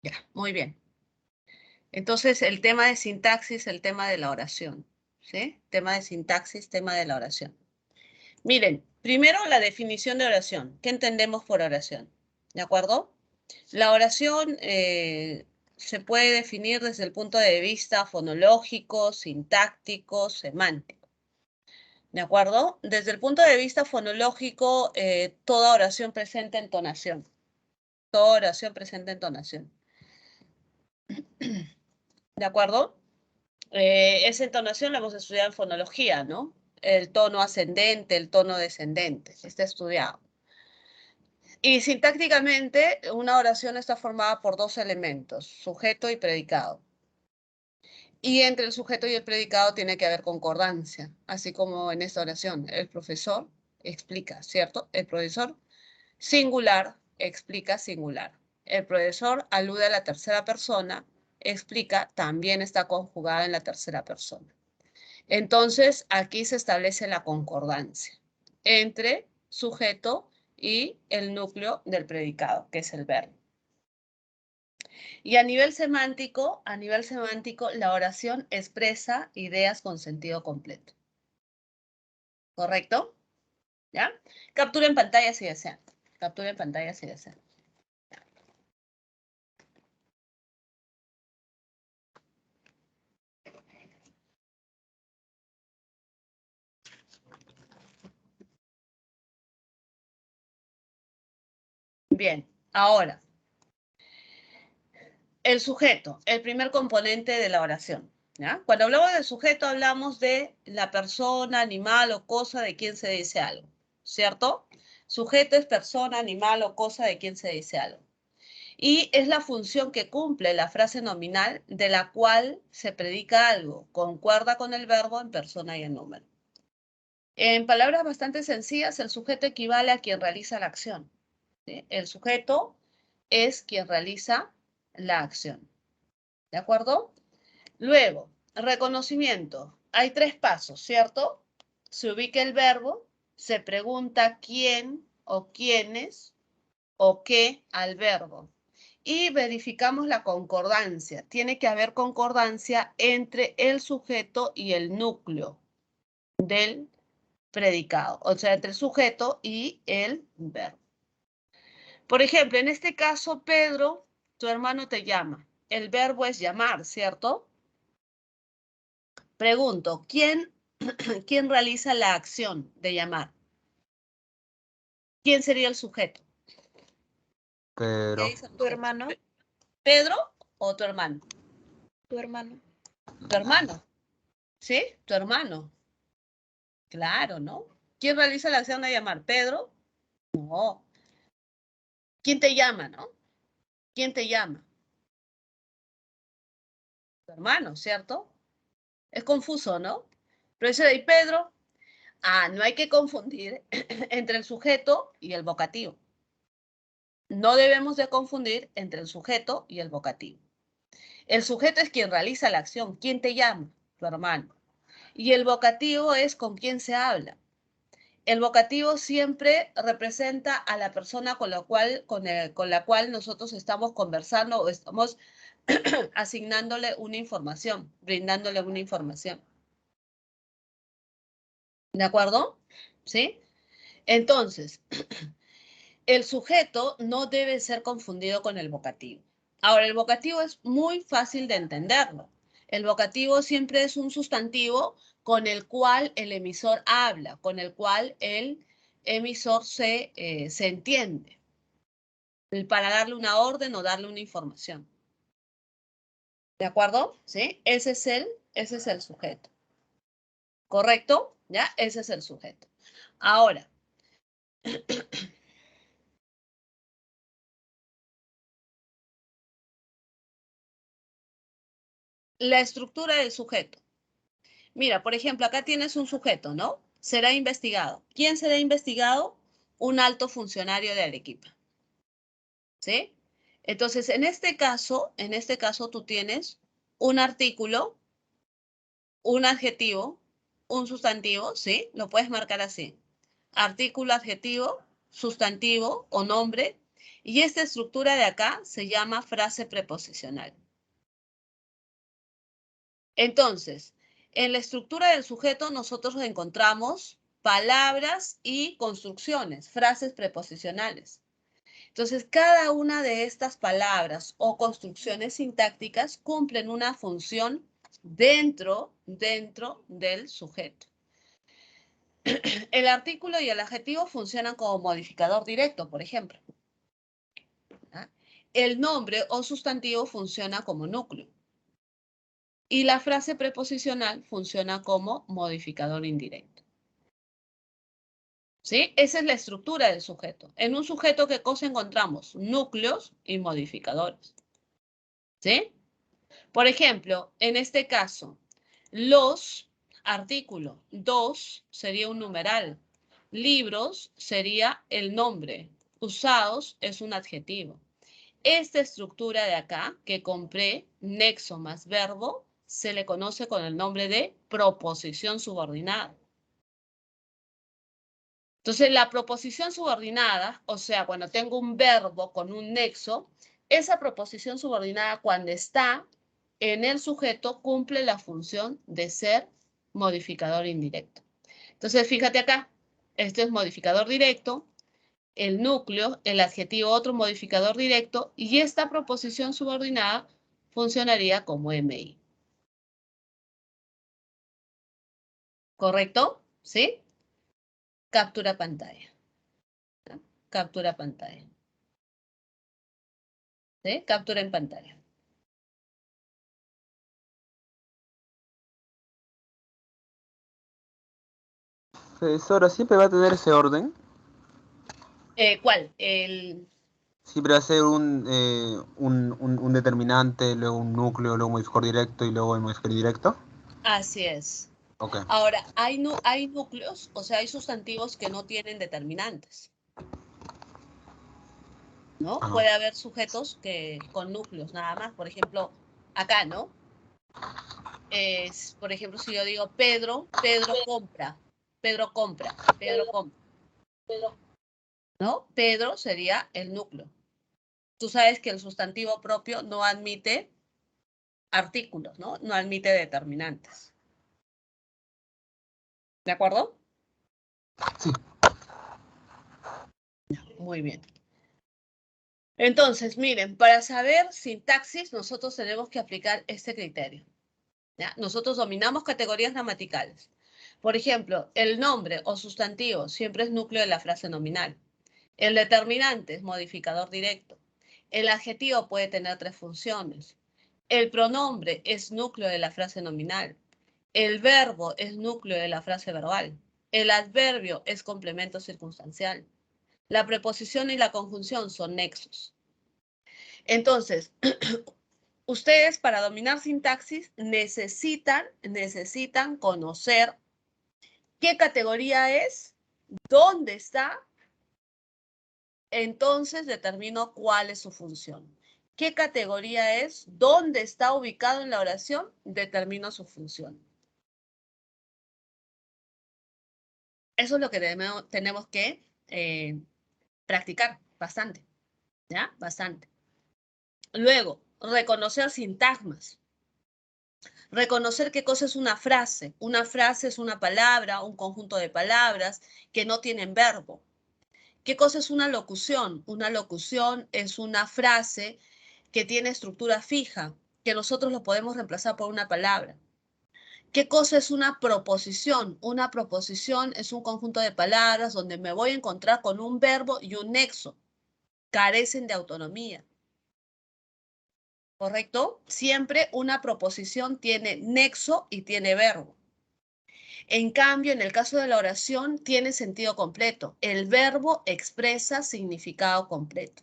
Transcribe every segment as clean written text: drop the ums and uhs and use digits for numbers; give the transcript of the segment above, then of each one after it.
Ya, muy bien. Entonces, el tema de sintaxis, el tema de la oración, ¿sí? Tema de sintaxis, tema de la oración. Miren, primero la definición de oración. ¿Qué entendemos por oración? ¿De acuerdo? La oración se puede definir desde el punto de vista fonológico, sintáctico, semántico. ¿De acuerdo? Desde el punto de vista fonológico, toda oración presenta entonación. Toda oración presenta entonación. ¿De acuerdo? Esa entonación la hemos estudiado en fonología, ¿no? El tono ascendente, el tono descendente, está estudiado. Y sintácticamente, una oración está formada por dos elementos, sujeto y predicado. Y entre el sujeto y el predicado tiene que haber concordancia, así como en esta oración. El profesor explica, ¿cierto? El profesor singular explica singular. El profesor alude a la tercera persona, explica, también está conjugada en la tercera persona. Entonces, aquí se establece la concordancia entre sujeto y el núcleo del predicado, que es el verbo. Y a nivel semántico, la oración expresa ideas con sentido completo. ¿Correcto? ¿Ya? Captura en pantalla si desean. Captura en pantalla si desean. Bien, ahora, el sujeto, el primer componente de la oración. ¿Ya? Cuando hablamos de sujeto, hablamos de la persona, animal o cosa de quien se dice algo, ¿cierto? Sujeto es persona, animal o cosa de quien se dice algo. Y es la función que cumple la frase nominal de la cual se predica algo, concuerda con el verbo en persona y en número. En palabras bastante sencillas, el sujeto equivale a quien realiza la acción, ¿sí? El sujeto es quien realiza la acción. ¿De acuerdo? Luego, reconocimiento. Hay tres pasos, ¿cierto? Se ubica el verbo, se pregunta quién o quiénes o qué al verbo. Y verificamos la concordancia. Tiene que haber concordancia entre el sujeto y el núcleo del predicado, o sea, entre el sujeto y el verbo. Por ejemplo, en este caso, Pedro, tu hermano te llama. El verbo es llamar, ¿cierto? Pregunto, ¿quién realiza la acción de llamar? ¿Quién sería el sujeto? ¿Qué Pero, dice ¿Tu hermano? ¿Pedro o tu hermano? Tu hermano. Tu hermano, ¿sí? Tu hermano. Claro, ¿no? ¿Quién realiza la acción de llamar? ¿Pedro? No. ¿Quién te llama, no? ¿Quién te llama? Tu hermano, ¿cierto? Es confuso, ¿no? Pero eso de Pedro, no hay que confundir entre el sujeto y el vocativo. No debemos de confundir entre el sujeto y el vocativo. El sujeto es quien realiza la acción. ¿Quién te llama? Tu hermano. Y el vocativo es con quién se habla. El vocativo siempre representa a la persona con la cual nosotros estamos conversando o estamos asignándole una información, brindándole una información. ¿De acuerdo? ¿Sí? Entonces, el sujeto no debe ser confundido con el vocativo. Ahora, el vocativo es muy fácil de entenderlo. El vocativo siempre es un sustantivo con el cual el emisor habla, con el cual el emisor se entiende, para darle una orden o darle una información. ¿De acuerdo? ¿Sí? Ese es el sujeto. ¿Correcto? ¿Ya? Ese es el sujeto. Ahora, la estructura del sujeto. Mira, por ejemplo, acá tienes un sujeto, ¿no? Será investigado. ¿Quién será investigado? Un alto funcionario de Arequipa. ¿Sí? Entonces, en este caso tú tienes un artículo, un adjetivo, un sustantivo, ¿sí? Lo puedes marcar así. Artículo, adjetivo, sustantivo o nombre Y esta estructura de acá se llama frase preposicional. Entonces, en la estructura del sujeto nosotros encontramos palabras y construcciones, frases preposicionales. Entonces, cada una de estas palabras o construcciones sintácticas cumplen una función dentro del sujeto. El artículo y el adjetivo funcionan como modificador directo, por ejemplo. ¿Ah? El nombre o sustantivo funciona como núcleo. Y la frase preposicional funciona como modificador indirecto. ¿Sí? Esa es la estructura del sujeto. En un sujeto, ¿qué cosa encontramos? Núcleos y modificadores. ¿Sí? Por ejemplo, en este caso, los artículos, dos sería un numeral, libros sería el nombre, usados es un adjetivo. Esta estructura de acá, que compré, nexo más verbo, se le conoce con el nombre de proposición subordinada. Entonces, la proposición subordinada, o sea, cuando tengo un verbo con un nexo, esa proposición subordinada cuando está en el sujeto cumple la función de ser modificador indirecto. Entonces, fíjate acá, este es modificador directo, el núcleo, el adjetivo otro modificador directo, y esta proposición subordinada funcionaría como MI. ¿Correcto? ¿Sí? Captura pantalla. Captura pantalla. ¿Sí? Captura en pantalla. Profesora, ¿siempre va a tener ese orden? ¿Cuál? Siempre va a ser un determinante, luego un núcleo, luego un modificador directo y luego el modificador indirecto. Así es. Ok. Ahora, hay núcleos, o sea, hay sustantivos que no tienen determinantes, ¿no? Ajá. Puede haber sujetos con núcleos nada más. Por ejemplo, acá, ¿no? Por ejemplo, si yo digo Pedro compra, Pedro compra, Pedro compra, ¿no? Pedro sería el núcleo. Tú sabes que el sustantivo propio no admite artículos, ¿no? No admite determinantes. ¿De acuerdo? Sí. Muy bien. Entonces, miren, para saber sintaxis, nosotros tenemos que aplicar este criterio. ¿Ya? Nosotros dominamos categorías gramaticales. Por ejemplo, el nombre o sustantivo siempre es núcleo de la frase nominal. El determinante es modificador directo. El adjetivo puede tener tres funciones. El pronombre es núcleo de la frase nominal. El verbo es núcleo de la frase verbal. El adverbio es complemento circunstancial. La preposición y la conjunción son nexos. Entonces, ustedes para dominar sintaxis necesitan conocer qué categoría es, dónde está, entonces determino cuál es su función. ¿Qué categoría es? ¿Dónde está ubicado en la oración? Determino su función. Eso es lo que tenemos que practicar bastante, ¿ya? Bastante. Luego, reconocer sintagmas. Reconocer qué cosa es una frase. Una frase es una palabra, un conjunto de palabras que no tienen verbo. ¿Qué cosa es una locución? Una locución es una frase que tiene estructura fija, que nosotros lo podemos reemplazar por una palabra. ¿Qué cosa es una proposición? Una proposición es un conjunto de palabras donde me voy a encontrar con un verbo y un nexo. Carecen de autonomía. ¿Correcto? Siempre una proposición tiene nexo y tiene verbo. En cambio, en el caso de la oración, tiene sentido completo. El verbo expresa significado completo.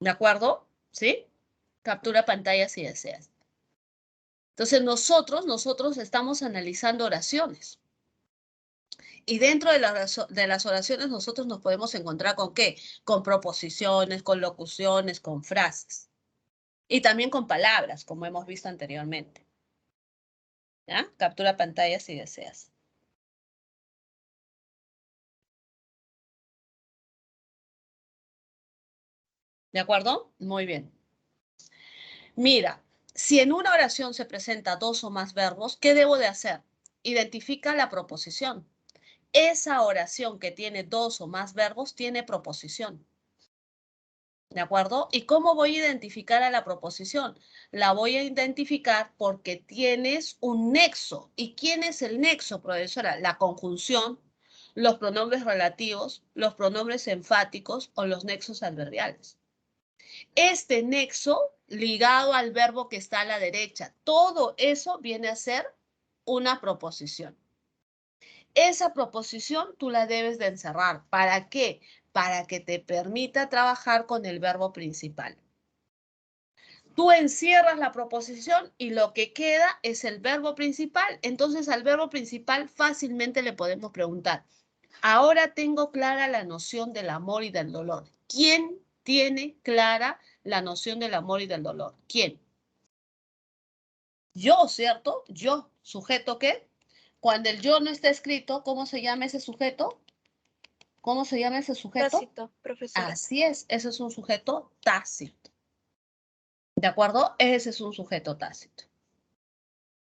¿De acuerdo? ¿Sí? Captura pantalla si deseas. Entonces, nosotros estamos analizando oraciones. Y dentro de las oraciones nosotros nos podemos encontrar con ¿qué? Con proposiciones, con locuciones, con frases. Y también con palabras, como hemos visto anteriormente. ¿Ya? Captura pantalla si deseas. ¿De acuerdo? Muy bien. Mira, si en una oración se presenta dos o más verbos, ¿qué debo de hacer? Identifica la proposición. Esa oración que tiene dos o más verbos tiene proposición. ¿De acuerdo? ¿Y cómo voy a identificar a la proposición? La voy a identificar porque tienes un nexo. ¿Y quién es el nexo, profesora? La conjunción, los pronombres relativos, los pronombres enfáticos o los nexos adverbiales. Este nexo ligado al verbo que está a la derecha, todo eso viene a ser una proposición. Esa proposición tú la debes de encerrar. ¿Para qué? Para que te permita trabajar con el verbo principal. Tú encierras la proposición y lo que queda es el verbo principal. Entonces al verbo principal fácilmente le podemos preguntar, ahora tengo clara la noción del amor y del dolor. ¿Quién tiene clara la noción del amor y del dolor? ¿Quién? Yo, ¿cierto? Yo, ¿sujeto qué? Cuando el yo no está escrito, ¿cómo se llama ese sujeto? ¿Cómo se llama ese sujeto? Tácito, profesora. Así es, ese es un sujeto tácito. ¿De acuerdo? Ese es un sujeto tácito.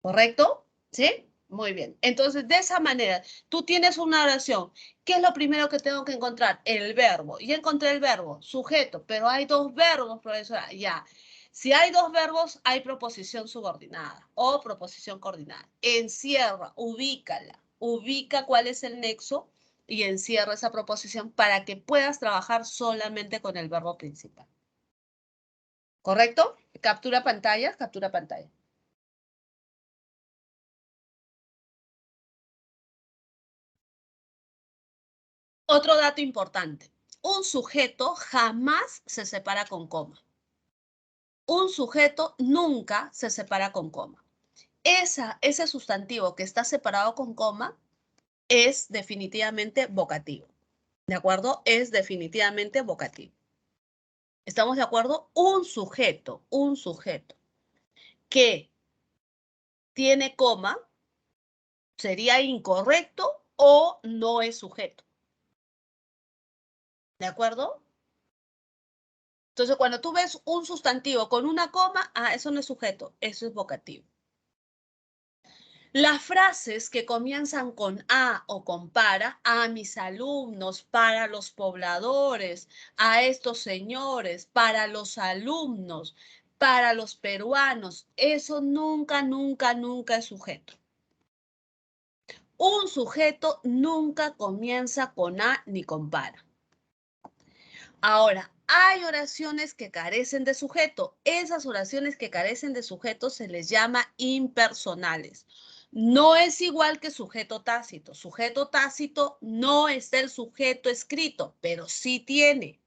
¿Correcto? ¿Sí? Muy bien. Entonces, de esa manera, tú tienes una oración. ¿Qué es lo primero que tengo que encontrar? El verbo. Y encontré el verbo, sujeto, pero hay dos verbos, profesora. Ya. Si hay dos verbos, hay proposición subordinada o proposición coordinada. Encierra, ubícala. Ubica cuál es el nexo y encierra esa proposición para que puedas trabajar solamente con el verbo principal. ¿Correcto? Captura pantalla, captura pantalla. Otro dato importante. Un sujeto jamás se separa con coma. Un sujeto nunca se separa con coma. Ese sustantivo que está separado con coma es definitivamente vocativo. ¿De acuerdo? Es definitivamente vocativo. ¿Estamos de acuerdo? Un sujeto que tiene coma sería incorrecto o no es sujeto. ¿De acuerdo? Entonces, cuando tú ves un sustantivo con una coma, eso no es sujeto, eso es vocativo. Las frases que comienzan con a o con para, a mis alumnos, para los pobladores, a estos señores, para los alumnos, para los peruanos, eso nunca, nunca, nunca es sujeto. Un sujeto nunca comienza con a ni con para. Ahora, hay oraciones que carecen de sujeto. Esas oraciones que carecen de sujeto se les llama impersonales. No es igual que sujeto tácito. Sujeto tácito no está el sujeto escrito, pero sí tiene.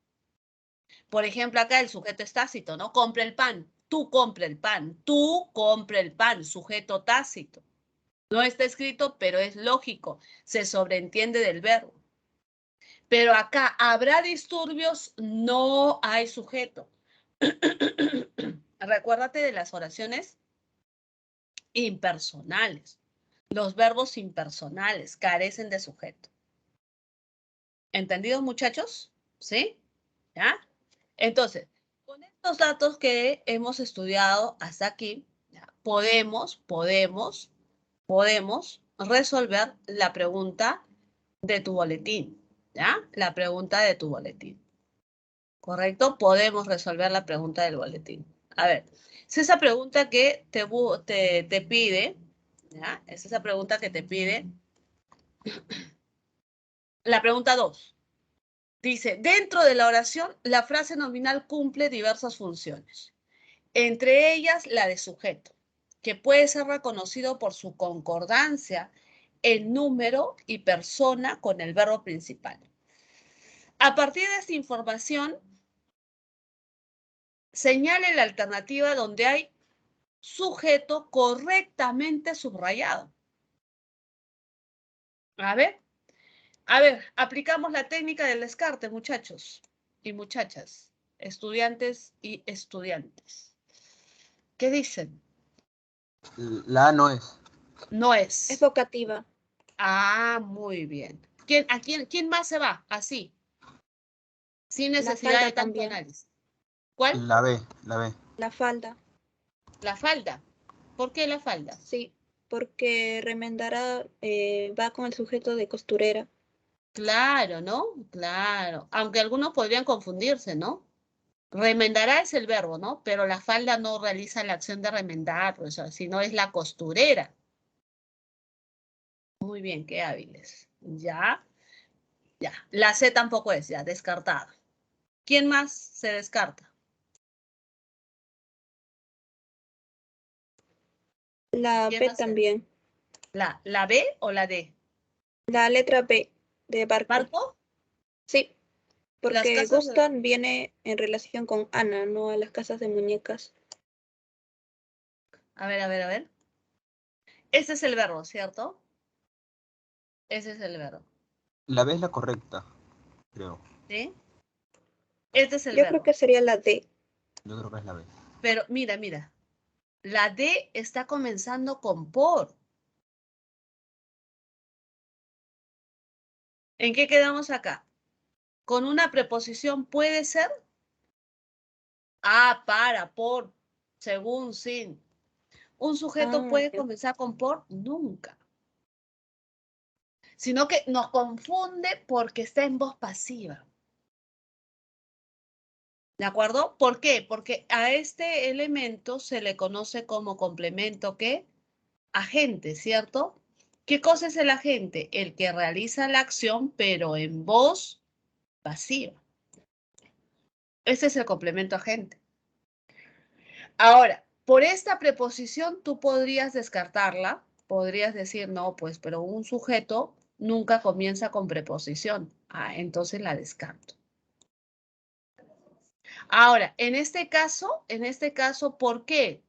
Por ejemplo, acá el sujeto es tácito, ¿no? Compra el pan. Tú compra el pan. Tú compra el pan. Sujeto tácito. No está escrito, pero es lógico. Se sobreentiende del verbo. Pero acá, ¿habrá disturbios? No hay sujeto. Recuérdate de las oraciones impersonales. Los verbos impersonales carecen de sujeto. ¿Entendidos, muchachos? ¿Sí? ¿Ya? Entonces, con estos datos que hemos estudiado hasta aquí, ¿ya? Podemos resolver la pregunta de tu boletín. ¿Ya? La pregunta de tu boletín. ¿Correcto? Podemos resolver la pregunta del boletín. A ver, es esa pregunta que te pide, ¿ya? Es esa pregunta que te pide. La pregunta 2. Dice, dentro de la oración, la frase nominal cumple diversas funciones. Entre ellas, la de sujeto, que puede ser reconocido por su concordancia en número y persona con el verbo principal. A partir de esta información, señale la alternativa donde hay sujeto correctamente subrayado. A ver, aplicamos la técnica del descarte, muchachos y muchachas, estudiantes y estudiantes. ¿Qué dicen? La A no es. No es. Es vocativa. Muy bien. ¿Quién más se va? Así, sin La necesidad falta de tanto también. análisis. ¿Cuál? La B, la B. La falda. La falda. ¿Por qué la falda? Sí, porque remendará va con el sujeto de costurera. Claro, ¿no? Claro. Aunque algunos podrían confundirse, ¿no? Remendará es el verbo, ¿no? Pero la falda no realiza la acción de remendar, o sea, sino es la costurera. Muy bien, qué hábiles. Ya, ya. La C tampoco es, ya, descartada. ¿Quién más se descarta? La ¿Quién B va a ser? también. ¿La B o la D? La letra B de barco. ¿Barco? Sí, Las porque casas de... gustan viene en relación con Ana, no a las casas de muñecas. A ver, a ver, a ver. Ese es el verbo, ¿cierto? Ese es el verbo. La B es la correcta, creo. ¿Sí? Este es el Yo creo verbo. que sería la D. Yo creo que es la B. Pero mira, mira. La D está comenzando con por. ¿En qué quedamos acá? ¿Con una preposición puede ser? Ah, para, por, según, sin. ¿Un sujeto Ah, puede ya. comenzar con por? Nunca. Sino que nos confunde porque está en voz pasiva. ¿De acuerdo? ¿Por qué? Porque a este elemento se le conoce como complemento, ¿qué? Agente, ¿cierto? ¿Qué cosa es el agente? El que realiza la acción, pero en voz pasiva. Ese es el complemento agente. Ahora, por esta preposición tú podrías descartarla, podrías decir, no, pues, pero un sujeto nunca comienza con preposición. Ah, entonces la descarto. Ahora, en este caso, ¿por qué?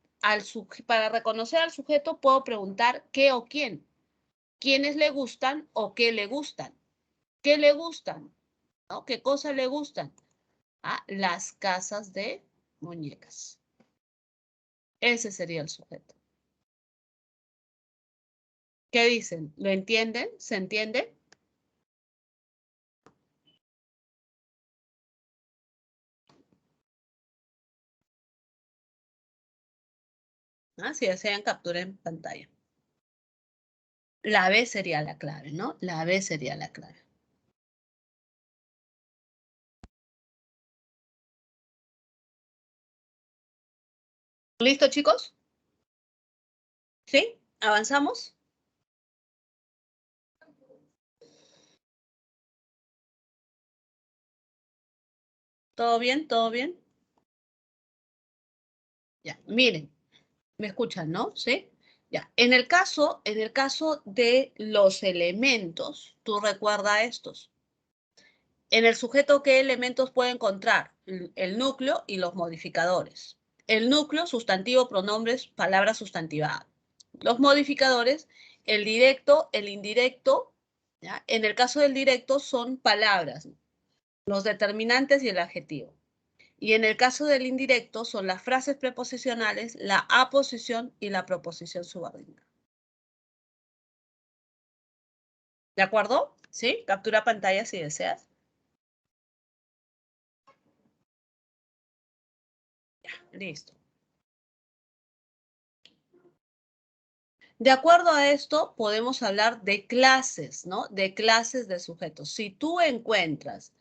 Para reconocer al sujeto puedo preguntar qué o quién. ¿Quiénes le gustan o qué le gustan? ¿Qué le gustan? ¿No? ¿Qué cosas le gustan? Ah, las casas de muñecas. Ese sería el sujeto. ¿Qué dicen? ¿Lo entienden? ¿Se entiende? ¿Ah? Si desean, captura en pantalla. La B sería la clave, ¿no? La B sería la clave. ¿Listo, chicos? ¿Sí? ¿Avanzamos? ¿Todo bien? ¿Todo bien? Ya, miren, me escuchan, ¿no? ¿Sí? Ya, en el caso de los elementos, tú recuerda estos. En el sujeto, ¿qué elementos puede encontrar? El núcleo y los modificadores. El núcleo, sustantivo, pronombres, palabra sustantivada. Los modificadores, el directo, el indirecto. ¿Ya? En el caso del directo son palabras, los determinantes y el adjetivo. Y en el caso del indirecto son las frases preposicionales, la aposición y la proposición subordinada. ¿De acuerdo? ¿Sí? Captura pantalla si deseas. Ya, listo. De acuerdo a esto, podemos hablar de clases, ¿no? De clases de sujetos. Si tú encuentras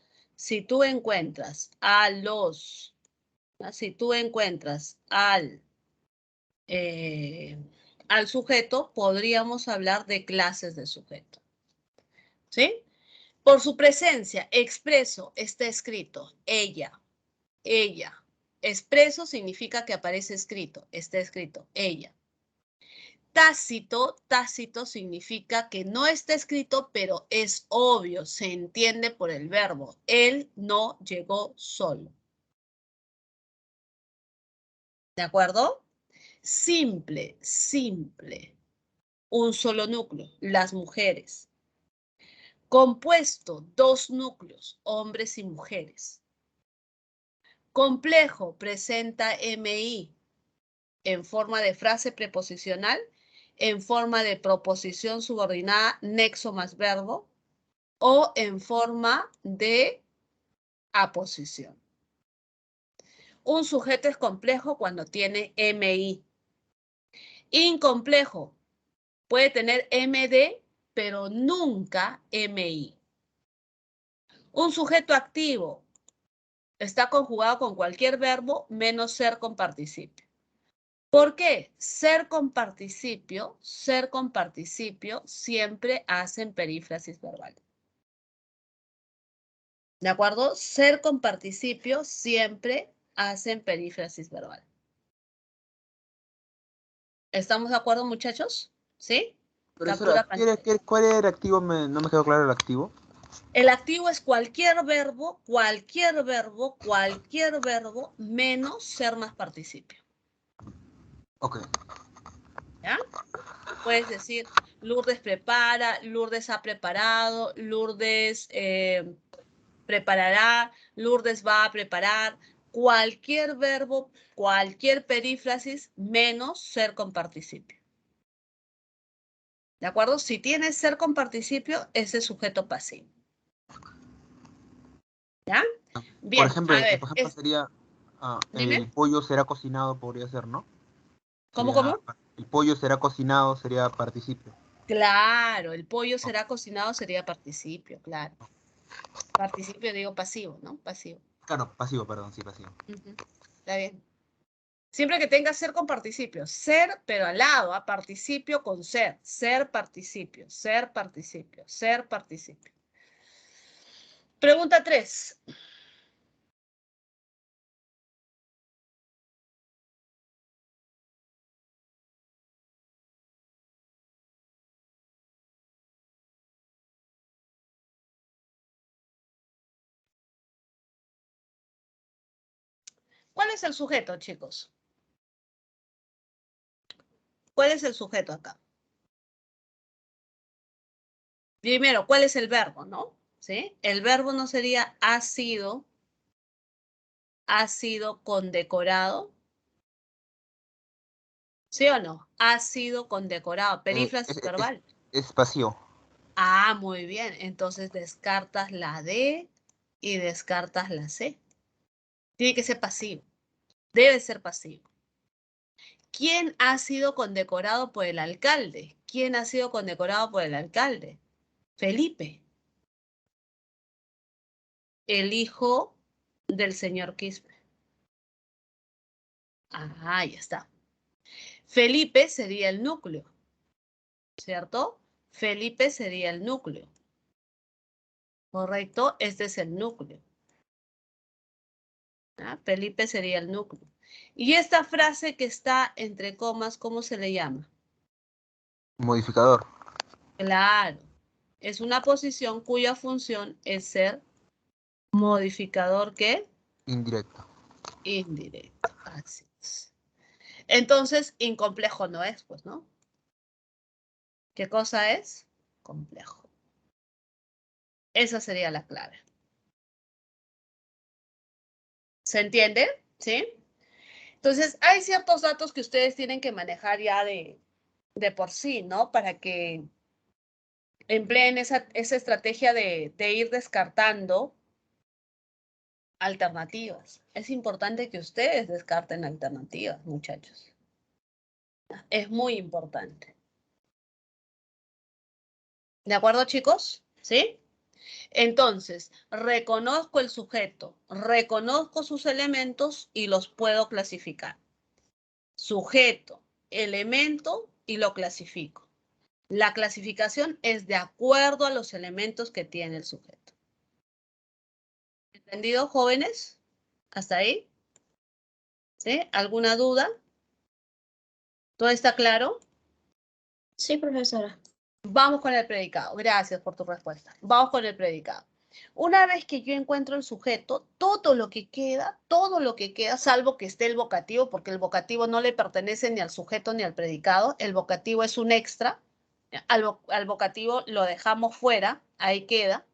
al sujeto, podríamos hablar de clases de sujeto. ¿Sí? Por su presencia, expreso, está escrito, ella. Expreso significa que aparece escrito, está escrito, ella. Tácito significa que no está escrito, pero es obvio, se entiende por el verbo. Él no llegó solo. ¿De acuerdo? Simple. Un solo núcleo, las mujeres. Compuesto, dos núcleos, hombres y mujeres. Complejo, presenta MI en forma de frase preposicional, en forma de proposición subordinada, nexo más verbo, o en forma de aposición. Un sujeto es complejo cuando tiene MI. Incomplejo puede tener MD, pero nunca MI. Un sujeto activo está conjugado con cualquier verbo menos ser con participio. ¿Por qué? Ser con participio siempre hacen perífrasis verbal. ¿De acuerdo? Ser con participio siempre hacen perífrasis verbal. ¿Estamos de acuerdo, muchachos? ¿Sí? Profesora, Captura pantalla. ¿cuál era el activo? No me quedó claro el activo. El activo es cualquier verbo menos ser más participio. Ok. ¿Ya? Puedes decir, Lourdes prepara, Lourdes ha preparado, Lourdes preparará, Lourdes va a preparar. Cualquier verbo, cualquier perífrasis menos ser con participio. ¿De acuerdo? Si tienes ser con participio, ese es sujeto pasivo. ¿Ya? Por Bien, ejemplo, a ver, sería, dime, el pollo será cocinado, podría ser, ¿no? ¿cómo? El pollo será cocinado, sería participio. Claro, el pollo será cocinado, sería participio, claro. Participio, digo pasivo, ¿no? Pasivo. Claro, pasivo, perdón, sí, pasivo. Está bien. Siempre que tenga ser con participio. Ser, pero al lado, a participio con ser. Ser, participio. Ser, participio. Ser, participio. Pregunta 3. ¿Cuál es el sujeto, chicos? ¿Cuál es el sujeto acá? Primero, ¿cuál es el verbo, no? ¿Sí? El verbo no sería ha sido condecorado. ¿Sí o no? Ha sido condecorado. Perífrasis verbal. Es pasivo. Ah, muy bien. Entonces descartas la D y descartas la C. Tiene que ser pasivo. Debe ser pasivo. ¿Quién ha sido condecorado por el alcalde? ¿Quién ha sido condecorado por el alcalde? Felipe, el hijo del señor Quispe. Ah, ya está. Felipe sería el núcleo, ¿cierto? Felipe sería el núcleo. ¿Correcto? Este es el núcleo. ¿Ah? Felipe sería el núcleo. Y esta frase que está entre comas, ¿cómo se le llama? Modificador. Claro, es una posición cuya función es ser modificador, ¿qué? Indirecto. Indirecto. Así es. Entonces, incomplejo no es, pues, ¿no? ¿Qué cosa es? Complejo. Esa sería la clave. ¿Se entiende? ¿Sí? Entonces, hay ciertos datos que ustedes tienen que manejar ya de por sí, ¿no? Para que empleen esa estrategia de ir descartando alternativas. Es importante que ustedes descarten alternativas, muchachos. Es muy importante. ¿De acuerdo, chicos? ¿Sí? Entonces, reconozco el sujeto, reconozco sus elementos y los puedo clasificar. Sujeto, elemento y lo clasifico. La clasificación es de acuerdo a los elementos que tiene el sujeto. ¿Entendido, jóvenes? ¿Hasta ahí? ¿Sí? ¿Alguna duda? ¿Todo está claro? Sí, profesora. Vamos con el predicado. Gracias por tu respuesta. Vamos con el predicado. Una vez que yo encuentro el sujeto, todo lo que queda, salvo que esté el vocativo, porque el vocativo no le pertenece ni al sujeto ni al predicado, el vocativo es un extra, al vocativo lo dejamos fuera, ahí queda.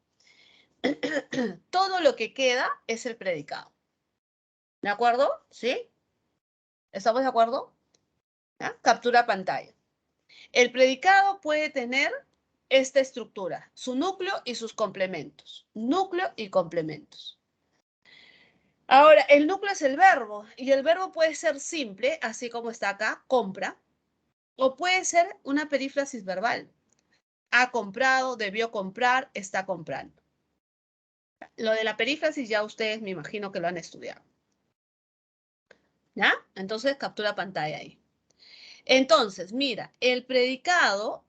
Todo lo que queda es el predicado. ¿De acuerdo? ¿Sí? ¿Estamos de acuerdo? ¿Ya? Captura pantalla. El predicado puede tener esta estructura, su núcleo y sus complementos. Núcleo y complementos. Ahora, el núcleo es el verbo, y el verbo puede ser simple, así como está acá, compra, o puede ser una perífrasis verbal. Ha comprado, debió comprar, está comprando. Lo de la perífrasis ya ustedes me imagino que lo han estudiado. ¿Ya? Entonces, captura pantalla ahí. Entonces, mira, el predicado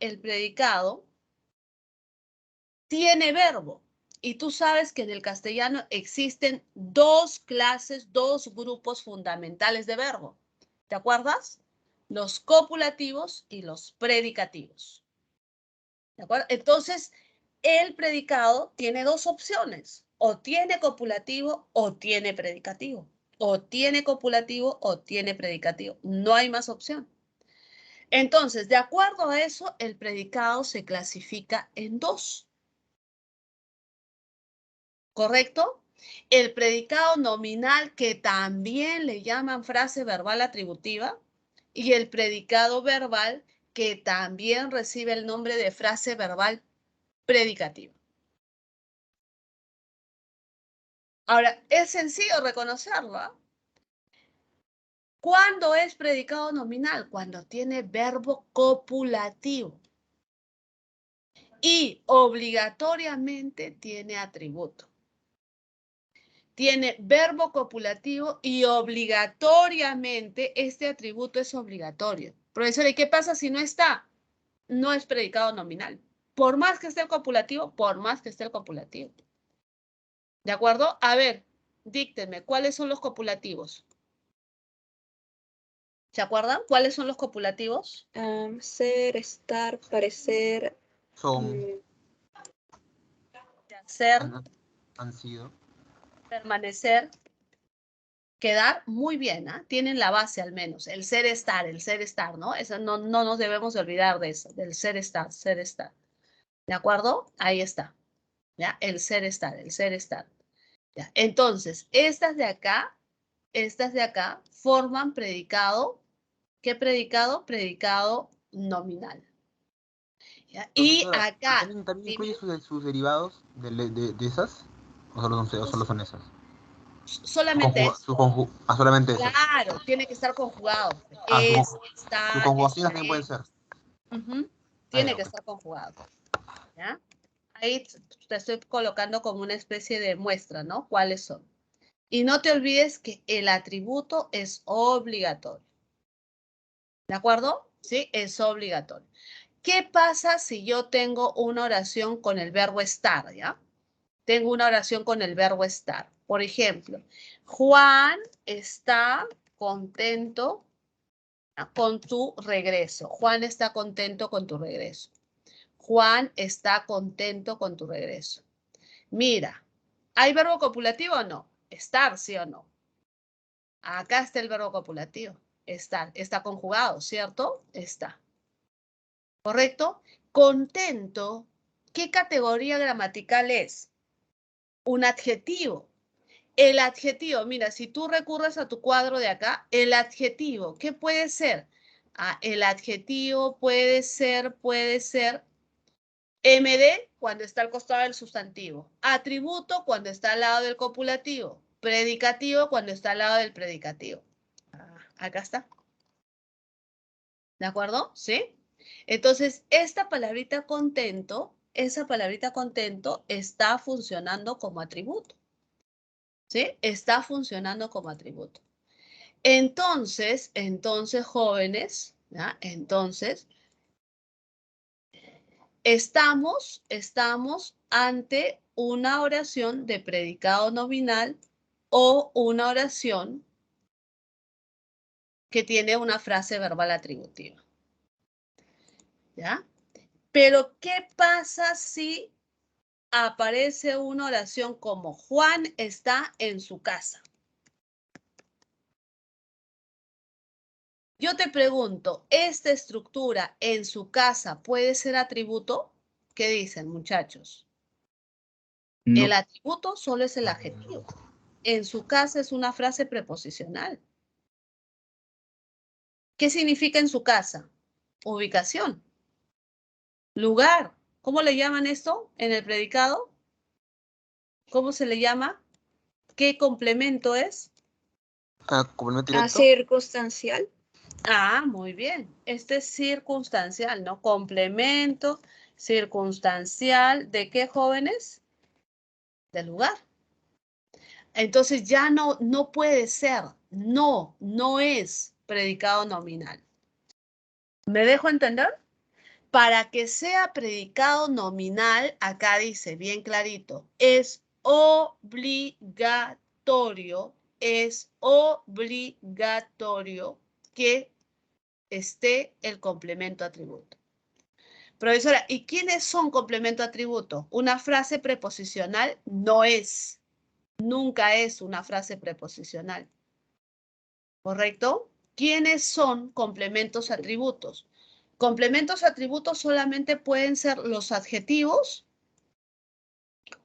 tiene verbo. Y tú sabes que en el castellano existen dos clases, dos grupos fundamentales de verbo. ¿Te acuerdas? Los copulativos y los predicativos. ¿De acuerdo? Entonces, el predicado tiene dos opciones. O tiene copulativo o tiene predicativo. O tiene copulativo o tiene predicativo. No hay más opción. Entonces, de acuerdo a eso, el predicado se clasifica en dos. ¿Correcto? El predicado nominal, que también le llaman frase verbal atributiva, y el predicado verbal, que también recibe el nombre de frase verbal predicativa. Ahora, es sencillo reconocerlo, ¿eh? ¿Cuándo es predicado nominal? Cuando tiene verbo copulativo y obligatoriamente tiene atributo. Tiene verbo copulativo y obligatoriamente este atributo es obligatorio. Profesor, ¿y qué pasa si no está? No es predicado nominal. Por más que esté el copulativo, por más que esté el copulativo. ¿De acuerdo? A ver, díctenme, ¿cuáles son los copulativos? ¿Se acuerdan? ¿Cuáles son los copulativos? Ser, estar, parecer. Son, Ser, han sido. permanecer, quedar, muy bien, ¿eh? Tienen la base al menos, el ser estar, ¿no? Eso no nos debemos olvidar de eso, del ser estar. ¿De acuerdo? Ahí está, ¿ya? El ser estar. ¿Ya? Entonces, estas de acá forman predicado. ¿Qué predicado? Predicado nominal. ¿Ya? Y Profesora, acá, ¿también dime, incluye sus derivados de esas? ¿O solo son esas? solamente es. Solamente esas. Claro, tiene que estar conjugado. Ah, sus Está, conjugaciones también pueden estaré. ser. Ujú. Ah, Tiene ya, que ok. estar conjugado. ¿Ya? Ahí te estoy colocando como una especie de muestra, ¿no? ¿Cuáles son? Y no te olvides que el atributo es obligatorio. ¿De acuerdo? Sí, es obligatorio. ¿Qué pasa si yo tengo una oración con el verbo estar, ya? Tengo una oración con el verbo estar. Por ejemplo, Juan está contento con tu regreso. Juan está contento con tu regreso. Juan está contento con tu regreso. Mira, ¿hay verbo copulativo o no? Estar, ¿sí o no? Acá está el verbo copulativo. Estar. Está conjugado, ¿cierto? Está. ¿Correcto? Contento. ¿Qué categoría gramatical es? Un adjetivo. El adjetivo, mira, si tú recurres a tu cuadro de acá, el adjetivo, ¿qué puede ser? El adjetivo puede ser MD cuando está al costado del sustantivo. Atributo cuando está al lado del copulativo. Predicativo cuando está al lado del predicativo. Acá está. ¿De acuerdo? ¿Sí? Entonces, esta palabrita contento está funcionando como atributo. ¿Sí? Está funcionando como atributo. Entonces, jóvenes, ¿ya? Entonces, estamos ante una oración de predicado nominal o una oración que tiene una frase verbal atributiva. ¿Ya? Pero, ¿qué pasa si aparece una oración como Juan está en su casa? Yo te pregunto, ¿esta estructura en su casa puede ser atributo? ¿Qué dicen, muchachos? El No, atributo solo es el adjetivo. En su casa es una frase preposicional. ¿Qué significa en su casa? Ubicación. Lugar. ¿Cómo le llaman esto en el predicado? ¿Cómo se le llama? ¿qué complemento es? Complemento directo. Circunstancial. Ah, muy bien. Este es circunstancial, ¿no? Complemento circunstancial. ¿De qué, jóvenes? Del lugar. Entonces ya no puede ser. No es predicado nominal. ¿Me dejo entender? Para que sea predicado nominal, acá dice bien clarito, es obligatorio que esté el complemento atributo. Profesora, ¿y quiénes son complemento atributo? Una frase preposicional no es, nunca es una frase preposicional. ¿Correcto? ¿Quiénes son complementos atributos? Complementos atributos solamente pueden ser los adjetivos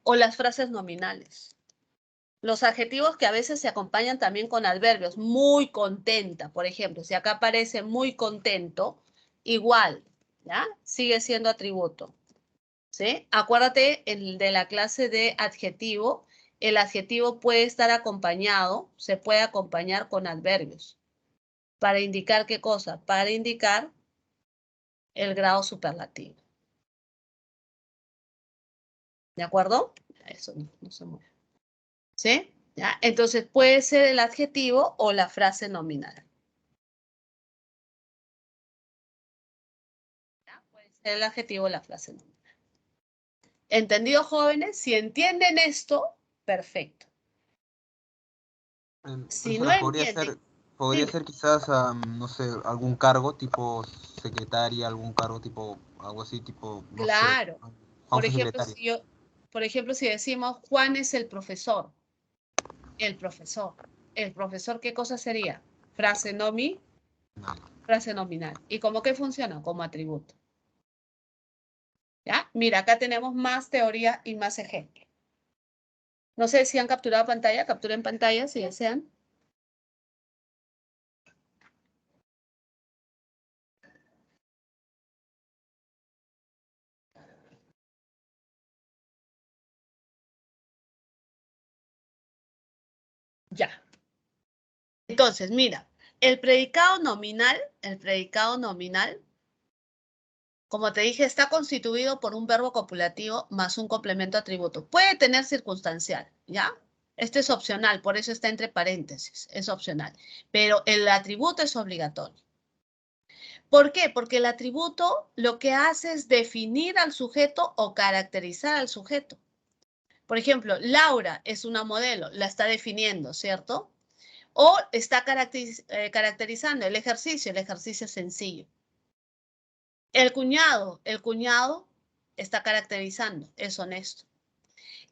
o las frases nominales. Los adjetivos que a veces se acompañan también con adverbios. Muy contenta, por ejemplo. Si acá aparece muy contento, igual, ¿ya? Sigue siendo atributo, ¿sí? Acuérdate de la clase de adjetivo. El adjetivo puede estar acompañado, se puede acompañar con adverbios. ¿Para indicar qué cosa? Para indicar el grado superlativo. ¿De acuerdo? Eso no se mueve. ¿Sí? ¿Ya? Entonces puede ser el adjetivo o la frase nominal. ¿Ya? Puede ser el adjetivo o la frase nominal. ¿Entendido, jóvenes? Si entienden esto, perfecto. Si no Profesora, entienden, podría dime. ser quizás, no sé, algún cargo tipo secretaria, algún cargo tipo, algo así, tipo, no sé, Claro. Juan fue secretario. Por ejemplo, si decimos Juan es el profesor. El profesor. ¿El profesor qué cosa sería? Frase nominal. Frase nominal. ¿Y cómo que funciona? Como atributo. ¿Ya? Mira, acá tenemos más teoría y más ejemplo. No sé si han capturado pantalla, capturen pantalla si desean. Ya. Entonces, mira, el predicado nominal, como te dije, está constituido por un verbo copulativo más un complemento atributo. Puede tener circunstancial, ¿ya? Esto es opcional, por eso está entre paréntesis, es opcional. Pero el atributo es obligatorio. ¿Por qué? Porque el atributo lo que hace es definir al sujeto o caracterizar al sujeto. Por ejemplo, Laura es una modelo, la está definiendo, ¿cierto? O está caracterizando el ejercicio sencillo. El cuñado está caracterizando, es honesto.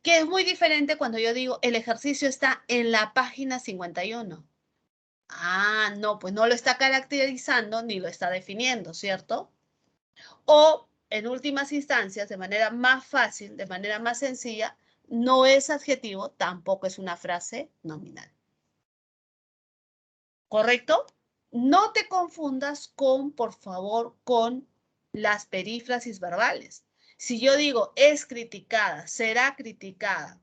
Que es muy diferente cuando yo digo el ejercicio está en la página 51. Ah, no, pues no lo está caracterizando ni lo está definiendo, ¿cierto? O en últimas instancias, de manera más fácil, de manera más sencilla, no es adjetivo, tampoco es una frase nominal. ¿Correcto? No te confundas con, por favor, con las perífrasis verbales. Si yo digo es criticada, será criticada,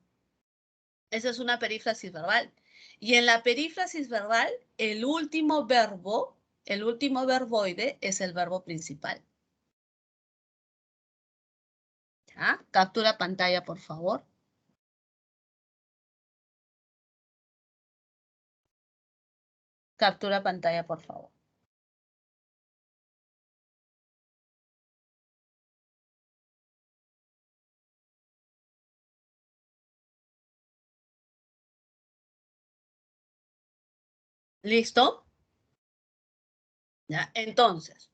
esa es una perífrasis verbal. Y en la perífrasis verbal, el último verboide es el verbo principal. ¿Ya? Captura pantalla, por favor. Captura pantalla, por favor. ¿Listo? ¿Ya? Entonces,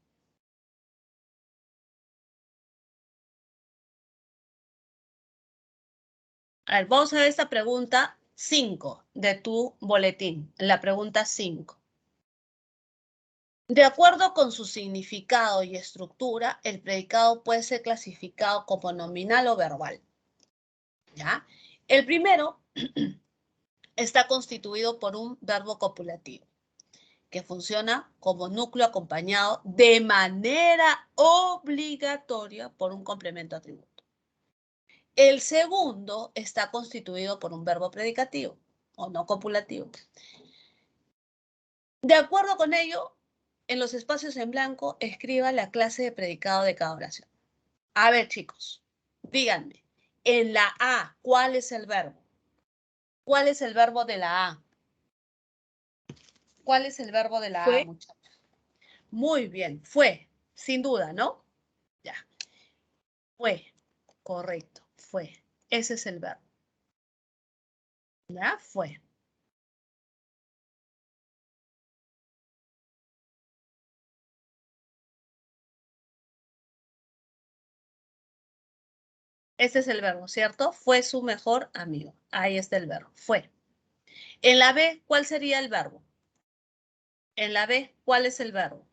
a ver, vamos a ver esta pregunta 5 de tu boletín, la pregunta 5. De acuerdo con su significado y estructura, el predicado puede ser clasificado como nominal o verbal. ¿Ya? El primero está constituido por un verbo copulativo, que funciona como núcleo acompañado de manera obligatoria por un complemento atributo. El segundo está constituido por un verbo predicativo, o no copulativo. De acuerdo con ello, en los espacios en blanco, escriba la clase de predicado de cada oración. A ver, chicos, díganme, en la A, ¿cuál es el verbo? ¿Cuál es el verbo de la A? ¿Cuál es el verbo de la A, Fue. muchachos? Muy bien, fue, sin duda, ¿no? Ya. Fue, correcto, fue. Ese es el verbo. ¿Ya? Fue. Ese es el verbo, ¿cierto? Fue su mejor amigo. Ahí está el verbo, fue. En la B, ¿cuál sería el verbo? En la B, ¿cuál es el verbo?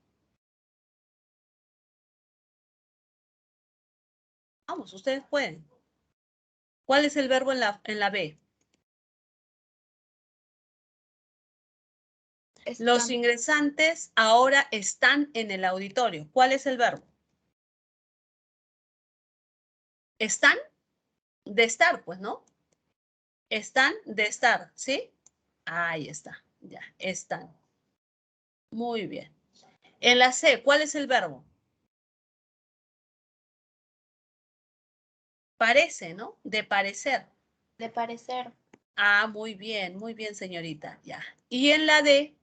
Vamos, ustedes pueden. ¿Cuál es el verbo en la B? Los Están. ingresantes ahora están en el auditorio. ¿Cuál es el verbo? ¿Están? De estar, pues, ¿no? Están de estar, ¿sí? Ahí está, ya, están. Muy bien. En la C, ¿cuál es el verbo? Parece, ¿no? De parecer. De parecer. Ah, muy bien, señorita, ya. Y en la D,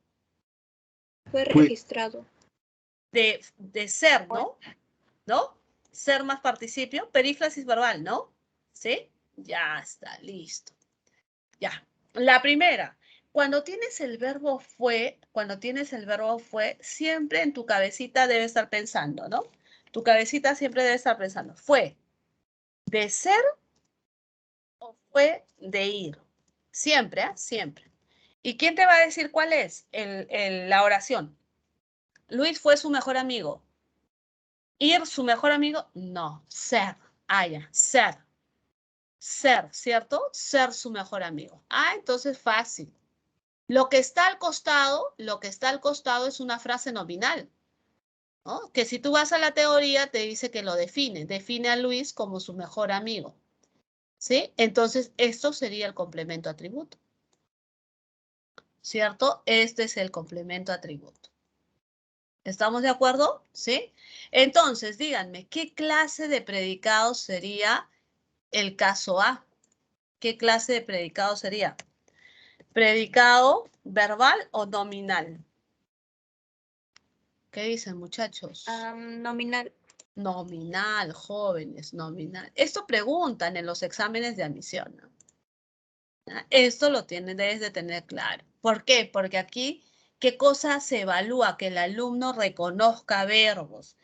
Fue registrado. de ser, ¿no? ¿No? Ser más participio, perífrasis verbal, ¿no? ¿Sí? Ya está, listo. Ya. La primera, cuando tienes el verbo fue, siempre en tu cabecita debe estar pensando, ¿no? Tu cabecita siempre debe estar pensando, ¿fue de ser o fue de ir? Siempre, ¿eh? Siempre. ¿Y quién te va a decir cuál es la oración? Luis fue su mejor amigo. ¿Ir su mejor amigo? No, ser. Ah, ya, ser. Ser, ¿cierto? Ser su mejor amigo. Ah, entonces fácil. Lo que está al costado es una frase nominal, ¿no? Que si tú vas a la teoría te dice que lo define a Luis como su mejor amigo, ¿sí? Entonces, esto sería el complemento atributo, ¿cierto? Este es el complemento atributo. ¿Estamos de acuerdo? ¿Sí? Entonces, díganme, ¿qué clase de predicado sería el caso A? ¿Qué clase de predicado sería? ¿Predicado verbal o nominal? ¿Qué dicen, muchachos? Nominal. Nominal, jóvenes, nominal. Esto preguntan en los exámenes de admisión, ¿no? Esto lo debes de tener claro. ¿Por qué? Porque aquí, ¿qué cosa se evalúa? Que el alumno reconozca verbos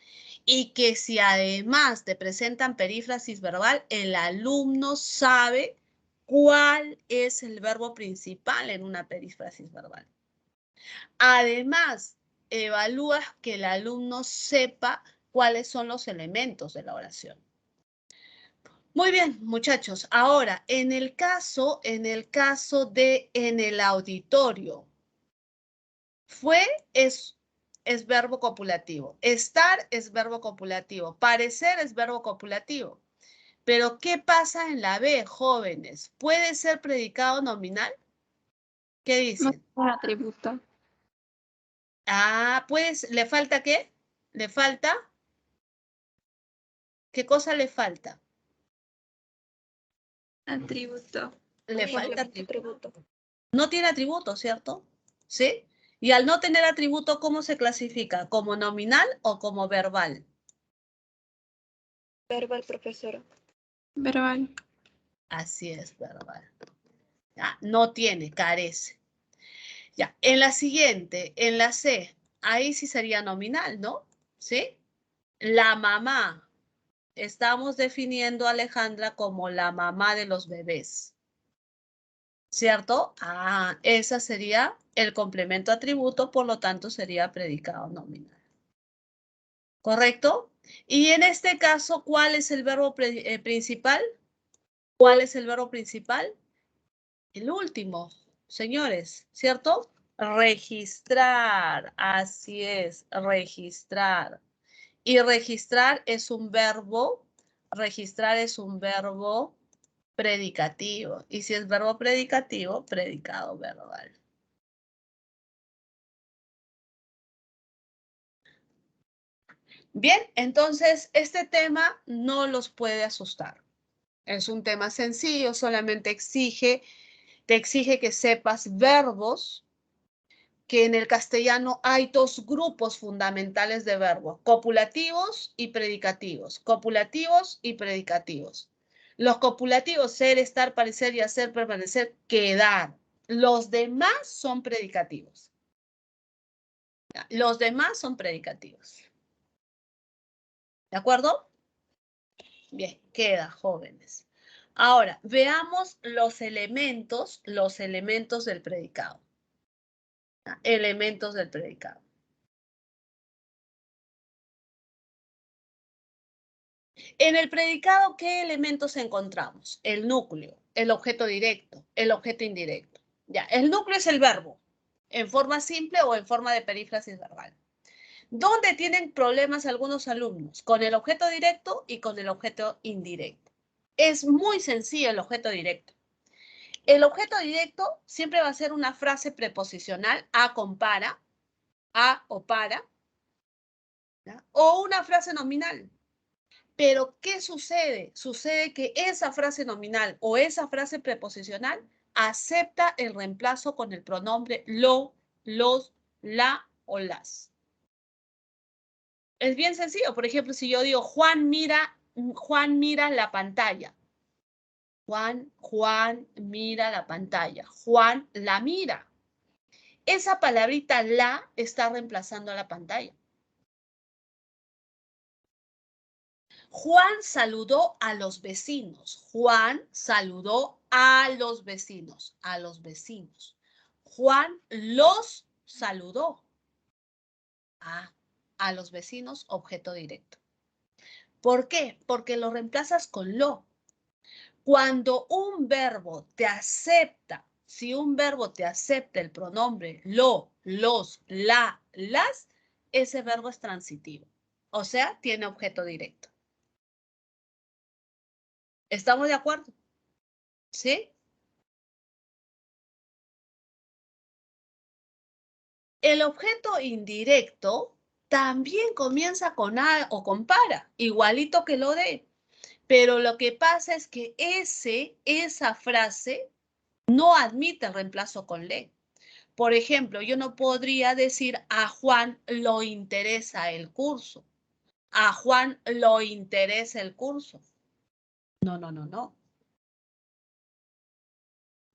y que si además te presentan perífrasis verbal, el alumno sabe cuál es el verbo principal en una perífrasis verbal. Además, evalúas que el alumno sepa cuáles son los elementos de la oración. Muy bien, muchachos. Ahora, en el caso de en el auditorio, fue es verbo copulativo. Estar es verbo copulativo. Parecer es verbo copulativo. Pero, ¿qué pasa en la B, jóvenes? ¿Puede ser predicado nominal? ¿Qué dicen? Un atributo. Ah, pues, ¿le falta qué? ¿Le falta? ¿Qué cosa le falta? Atributo. Le falta Atributo. No tiene atributo, ¿cierto? ¿Sí? Y al no tener atributo, ¿cómo se clasifica? ¿Como nominal o como verbal? Verbal, profesora. Verbal. Así es, verbal. Ya, no tiene, carece. Ya, en la siguiente, en la C, ahí sí sería nominal, ¿no? ¿Sí? La mamá. Estamos definiendo a Alejandra como la mamá de los bebés. ¿Cierto? Ah, esa sería el complemento atributo, por lo tanto sería predicado nominal. ¿Correcto? Y en este caso, ¿cuál es el verbo principal? ¿Cuál es el verbo principal? El último, señores, ¿cierto? Registrar, así es, registrar. Y registrar es un verbo predicativo. Y si es verbo predicativo, predicado verbal. Bien, entonces este tema no los puede asustar. Es un tema sencillo, solamente te exige que sepas verbos, que en el castellano hay dos grupos fundamentales de verbos, copulativos y predicativos. Copulativos y predicativos. Los copulativos, ser, estar, parecer y hacer, permanecer, quedar. Los demás son predicativos. Los demás son predicativos. ¿De acuerdo? Bien, queda, jóvenes. Ahora, veamos los elementos del predicado. Elementos del predicado. En el predicado, ¿qué elementos encontramos? El núcleo, el objeto directo, el objeto indirecto. Ya, el núcleo es el verbo, en forma simple o en forma de perífrasis verbal. ¿Dónde tienen problemas algunos alumnos? Con el objeto directo y con el objeto indirecto. Es muy sencillo el objeto directo. El objeto directo siempre va a ser una frase preposicional, a compara, a o para, ¿ya? O una frase nominal. Pero, ¿qué sucede? Sucede que esa frase nominal o esa frase preposicional acepta el reemplazo con el pronombre lo, los, la o las. Es bien sencillo. Por ejemplo, si yo digo Juan mira la pantalla. Juan mira la pantalla. Juan la mira. Esa palabrita la está reemplazando a la pantalla. Juan saludó a los vecinos. Juan saludó a los vecinos. A los vecinos. Juan los saludó. A los vecinos, objeto directo. ¿Por qué? Porque lo reemplazas con lo. Cuando un verbo te acepta, si un verbo te acepta el pronombre lo, los, la, las, ese verbo es transitivo. O sea, tiene objeto directo. ¿Estamos de acuerdo? ¿Sí? El objeto indirecto también comienza con a o con para, igualito que lo de. Pero lo que pasa es que esa frase no admite el reemplazo con le. Por ejemplo, yo no podría decir a Juan lo interesa el curso. A Juan lo interesa el curso. No, no, no, no.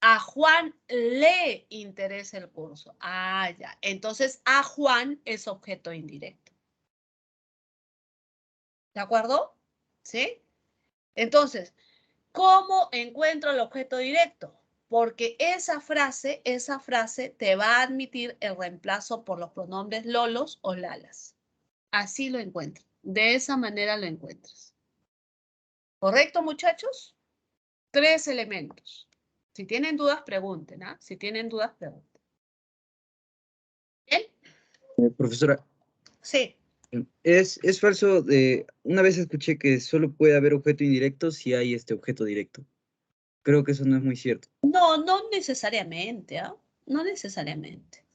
A Juan le interesa el curso. Ah, ya. Entonces, a Juan es objeto indirecto. ¿De acuerdo? ¿Sí? Entonces, ¿cómo encuentro el objeto directo? Porque esa frase te va a admitir el reemplazo por los pronombres lolos o lalas. Así lo encuentro. De esa manera lo encuentras. ¿Correcto, muchachos? 3 elementos. Si tienen dudas, pregunten, ¿ah? Si tienen dudas, pregunten. ¿Bien? Profesora, Sí. es falso. Una vez escuché que solo puede haber objeto indirecto si hay este objeto directo. Creo que eso no es muy cierto. No, no necesariamente, ¿ah? No necesariamente.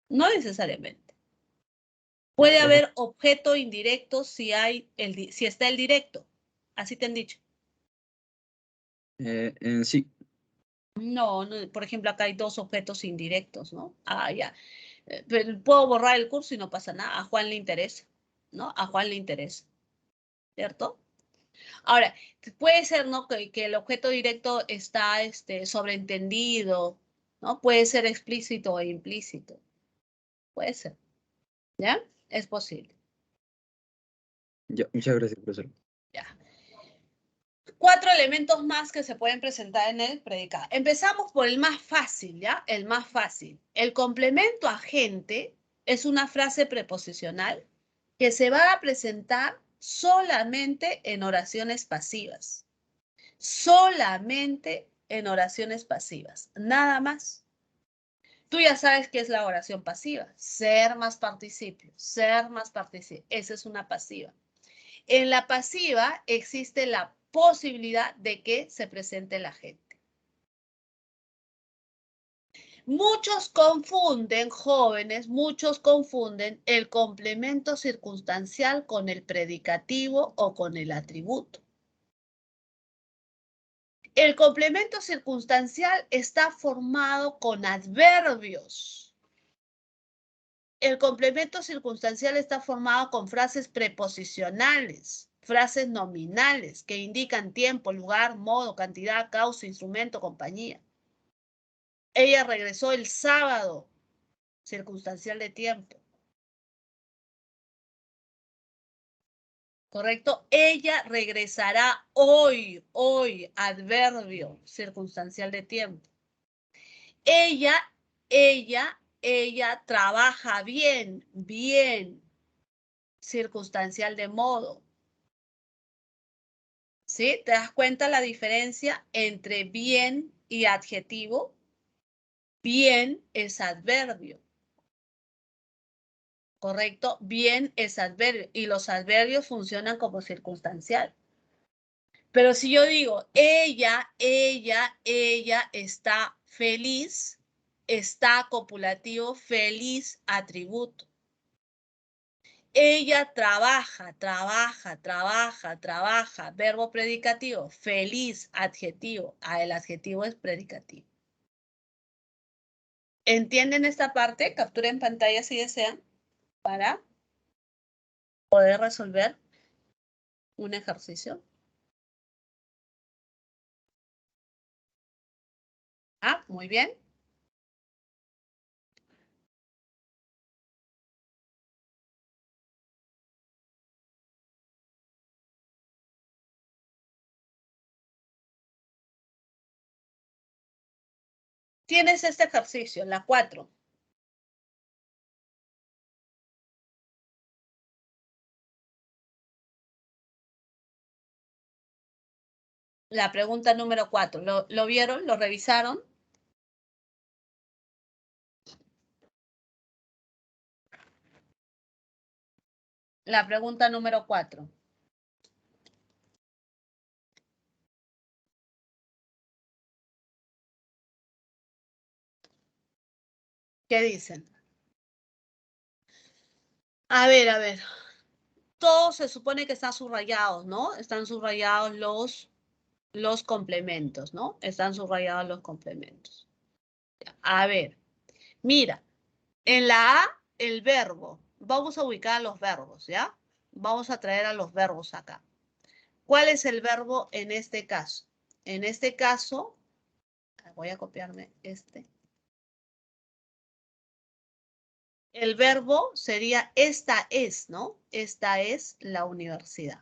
No necesariamente. Puede haber objeto indirecto si está el directo. Así te han dicho. Sí. No, no, por ejemplo, acá hay 2 objetos indirectos, ¿no? Ah, ya. Pero puedo borrar el curso y no pasa nada. A Juan le interesa, ¿no? A Juan le interesa, ¿cierto? Ahora, puede ser, ¿no? Que el objeto directo está sobreentendido, ¿no? Puede ser explícito o implícito. Puede ser, ¿ya? Es posible. Ya, muchas gracias, profesor. Ya. 4 elementos más que se pueden presentar en el predicado. Empezamos por el más fácil, ¿ya? El más fácil. El complemento agente es una frase preposicional que se va a presentar solamente en oraciones pasivas. Solamente en oraciones pasivas. Nada más. Tú ya sabes qué es la oración pasiva. Ser más participio. Ser más participio. Esa es una pasiva. En la pasiva existe la posibilidad de que se presente la gente. Muchos confunden, jóvenes, muchos confunden el complemento circunstancial con el predicativo o con el atributo. El complemento circunstancial está formado con adverbios. El complemento circunstancial está formado con frases preposicionales, frases nominales que indican tiempo, lugar, modo, cantidad, causa, instrumento, compañía. Ella regresó el sábado, circunstancial de tiempo. ¿Correcto? Ella regresará hoy, adverbio, circunstancial de tiempo. Ella trabaja bien, circunstancial de modo. ¿Sí? ¿Te das cuenta la diferencia entre bien y adjetivo? Bien es adverbio. ¿Correcto? Bien es adverbio y los adverbios funcionan como circunstancial. Pero si yo digo, ella está feliz, está copulativo, feliz, atributo. Ella trabaja, verbo predicativo, feliz, adjetivo. El adjetivo es predicativo. ¿Entienden esta parte? Captura en pantalla si desean para poder resolver un ejercicio. Muy bien. Tienes este ejercicio, la 4. La pregunta número 4. ¿Lo vieron? ¿Lo revisaron? La pregunta número 4. ¿Qué dicen? A ver. Todos se supone que están subrayados, ¿no? Están subrayados los complementos, ¿no? Están subrayados los complementos. A ver, mira, en la A, el verbo. Vamos a ubicar los verbos, ¿ya? Vamos a traer a los verbos acá. ¿Cuál es el verbo en este caso? En este caso, voy a copiarme este. El verbo sería esta es, ¿no? Esta es la universidad.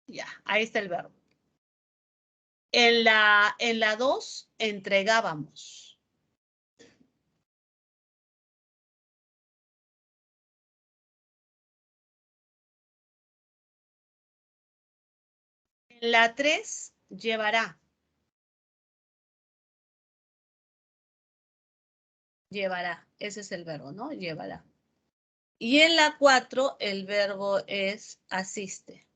Ya, ahí está el verbo. En la 2, entregábamos. En la 3, llevará. Llevará. Ese es el verbo, ¿no? Llevará. Y en la 4, el verbo es asiste.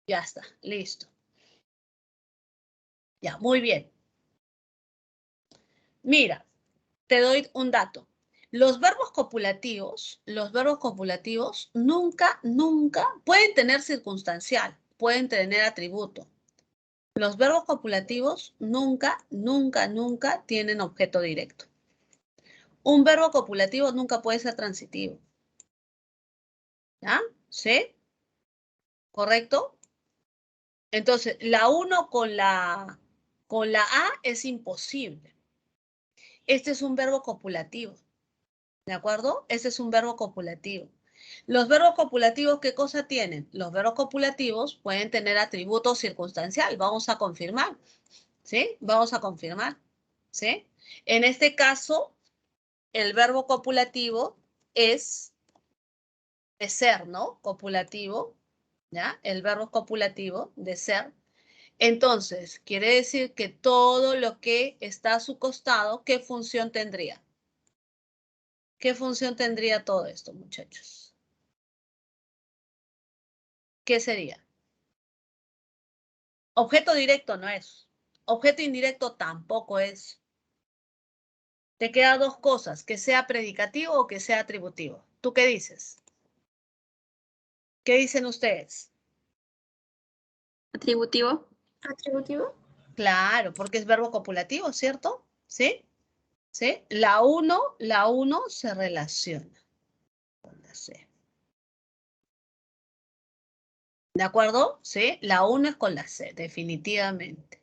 Ya está, listo. Ya, muy bien. Mira, te doy un dato. Los verbos copulativos nunca pueden tener circunstancial, pueden tener atributo. Los verbos copulativos nunca tienen objeto directo. Un verbo copulativo nunca puede ser transitivo. ¿Ya? ¿Sí? ¿Correcto? Entonces, la 1 con la A es imposible. Este es un verbo copulativo. ¿De acuerdo? Este es un verbo copulativo. Los verbos copulativos, ¿qué cosa tienen? Los verbos copulativos pueden tener atributo circunstancial. Vamos a confirmar. ¿Sí? Vamos a confirmar. ¿Sí? En este caso, el verbo copulativo es de ser, ¿no? Copulativo, ¿ya? El verbo copulativo de ser. Entonces, quiere decir que todo lo que está a su costado, ¿qué función tendría? ¿Qué función tendría todo esto, muchachos? ¿qué sería? Objeto directo no es. Objeto indirecto tampoco es. Te quedan dos cosas, que sea predicativo o que sea atributivo. ¿Tú qué dices? ¿Qué dicen ustedes? Atributivo. Claro, porque es verbo copulativo, ¿cierto? ¿Sí? ¿Sí? La uno se relaciona con la C. ¿De acuerdo? ¿Sí? La 1 es con la C, definitivamente.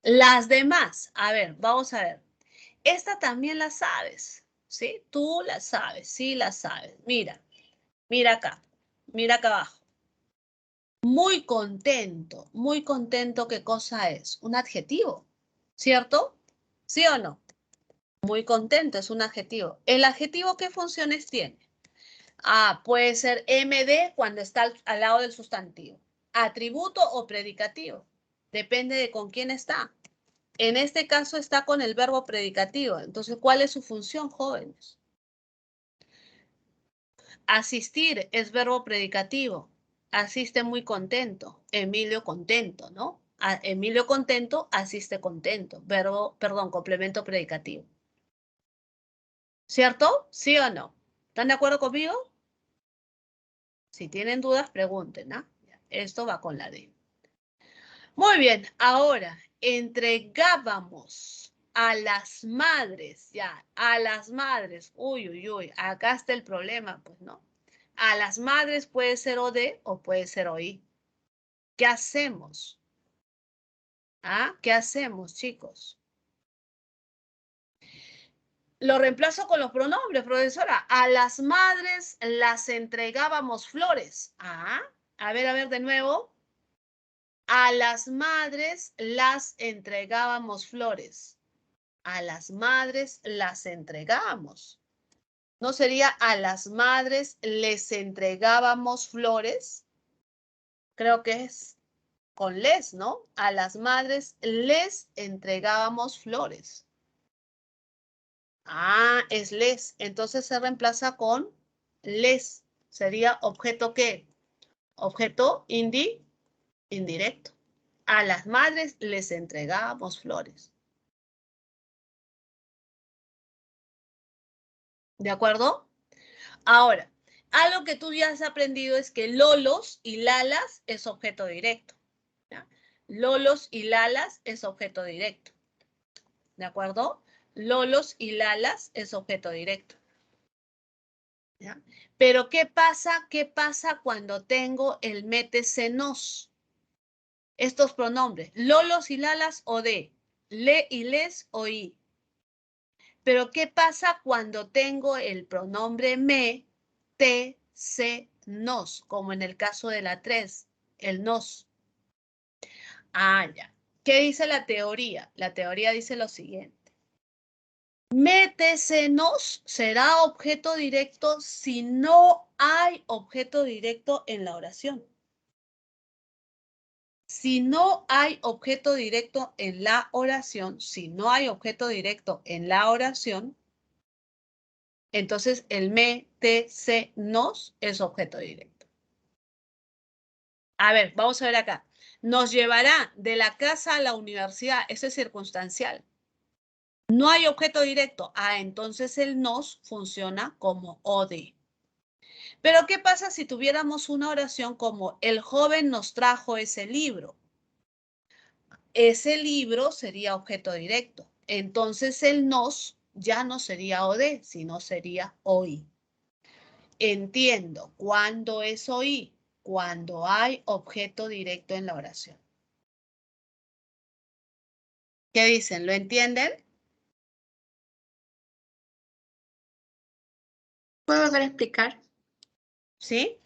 Las demás, a ver, vamos a ver. Esta también la sabes, ¿sí? Tú la sabes, sí la sabes. Mira, mira acá abajo. Muy contento, ¿qué cosa es? Un adjetivo, ¿cierto? ¿Sí o no? Muy contento es un adjetivo. ¿El adjetivo qué funciones tiene? Ah, puede ser MD cuando está al lado del sustantivo. Atributo o predicativo. Depende de con quién está. En este caso está con el verbo predicativo. Entonces, ¿cuál es su función, jóvenes? Asistir es verbo predicativo. Asiste muy contento. Emilio contento, ¿no? Emilio contento, asiste contento. Verbo, perdón, complemento predicativo. ¿Cierto? ¿Sí o no? ¿Están de acuerdo conmigo? Si tienen dudas, pregunten, ¿ah? Esto va con la D. Muy bien, ahora entregábamos a las madres, ya, a las madres. Uy, uy, uy, acá está el problema, pues no. A las madres puede ser OD o puede ser OI. ¿Qué hacemos? ¿Ah? ¿Qué hacemos, chicos? Lo reemplazo con los pronombres, profesora. A las madres las entregábamos flores. Ah, a ver, de nuevo. A las madres las entregábamos flores. A las madres las entregábamos. ¿No sería a las madres les entregábamos flores? Creo que es con les, ¿no? A las madres les entregábamos flores. Ah, es les. Entonces se reemplaza con les. Sería objeto ¿qué? Objeto indirecto. A las madres les entregábamos flores. ¿De acuerdo? Ahora, algo que tú ya has aprendido es que lolos y lalas es objeto directo. ¿Ya? Lolos y lalas es objeto directo. ¿De acuerdo? Lolos y lalas es objeto directo. ¿Ya? Pero ¿qué pasa? ¿Qué pasa cuando tengo el métese nos? Estos pronombres, lolos y lalas o de, le y les o i. Pero ¿qué pasa cuando tengo el pronombre me, te, se, nos? Como en el caso de la 3, el nos. Ah, ya. ¿Qué dice la teoría? La teoría dice lo siguiente. Métesenos será objeto directo si no hay objeto directo en la oración. Si no hay objeto directo en la oración, entonces el me, te, se, nos es objeto directo. A ver, vamos a ver acá. Nos llevará de la casa a la universidad. Eso es circunstancial. No hay objeto directo. Ah, entonces el nos funciona como OD. Pero ¿qué pasa si tuviéramos una oración como el joven nos trajo ese libro? Ese libro sería objeto directo. Entonces el nos ya no sería OD, sino sería OI. Entiendo. ¿Cuándo es OI? Cuando hay objeto directo en la oración. ¿Qué dicen? ¿Lo entienden? ¿Puedo volver a explicar? ¿Sí?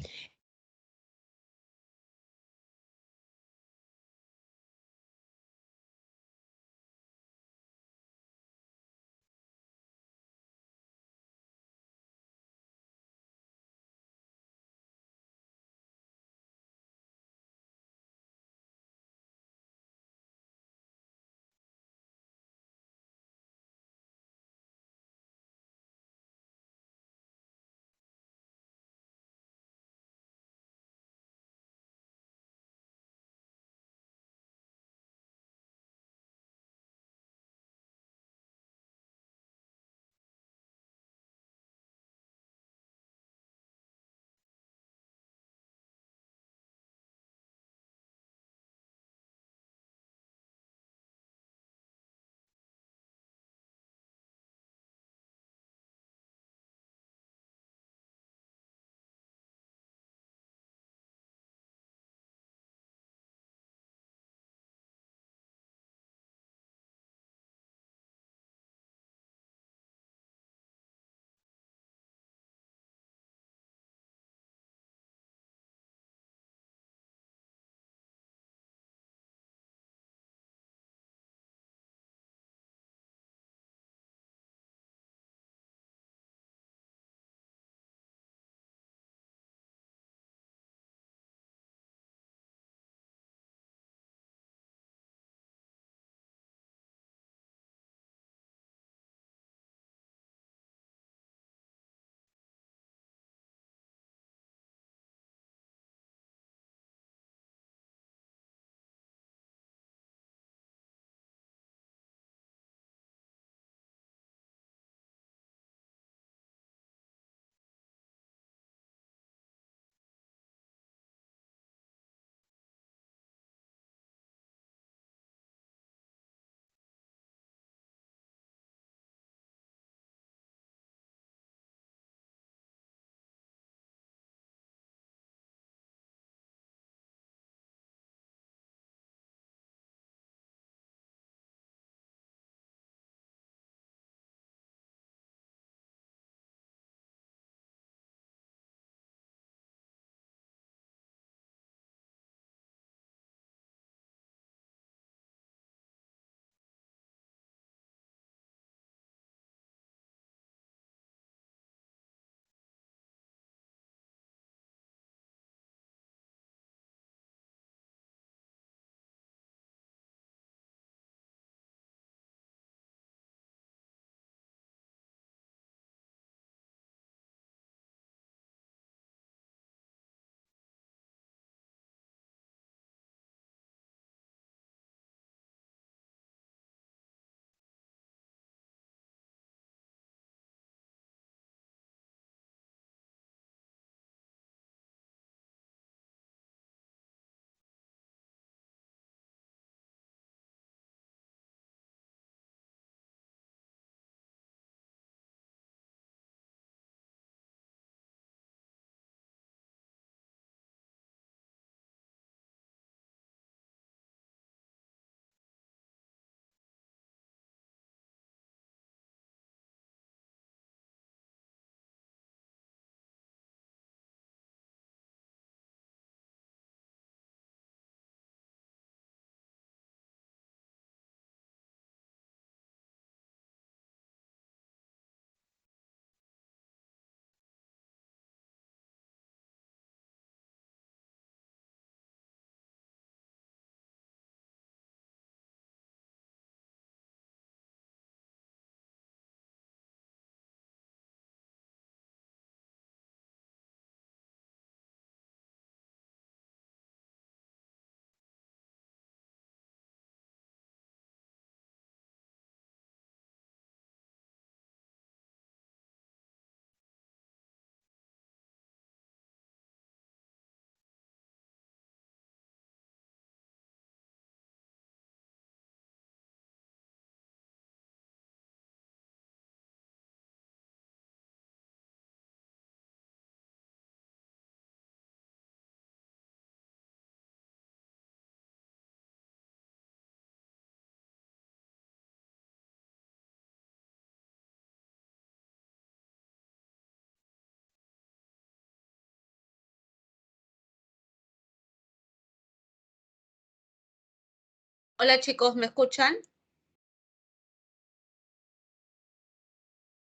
Hola chicos, ¿me escuchan?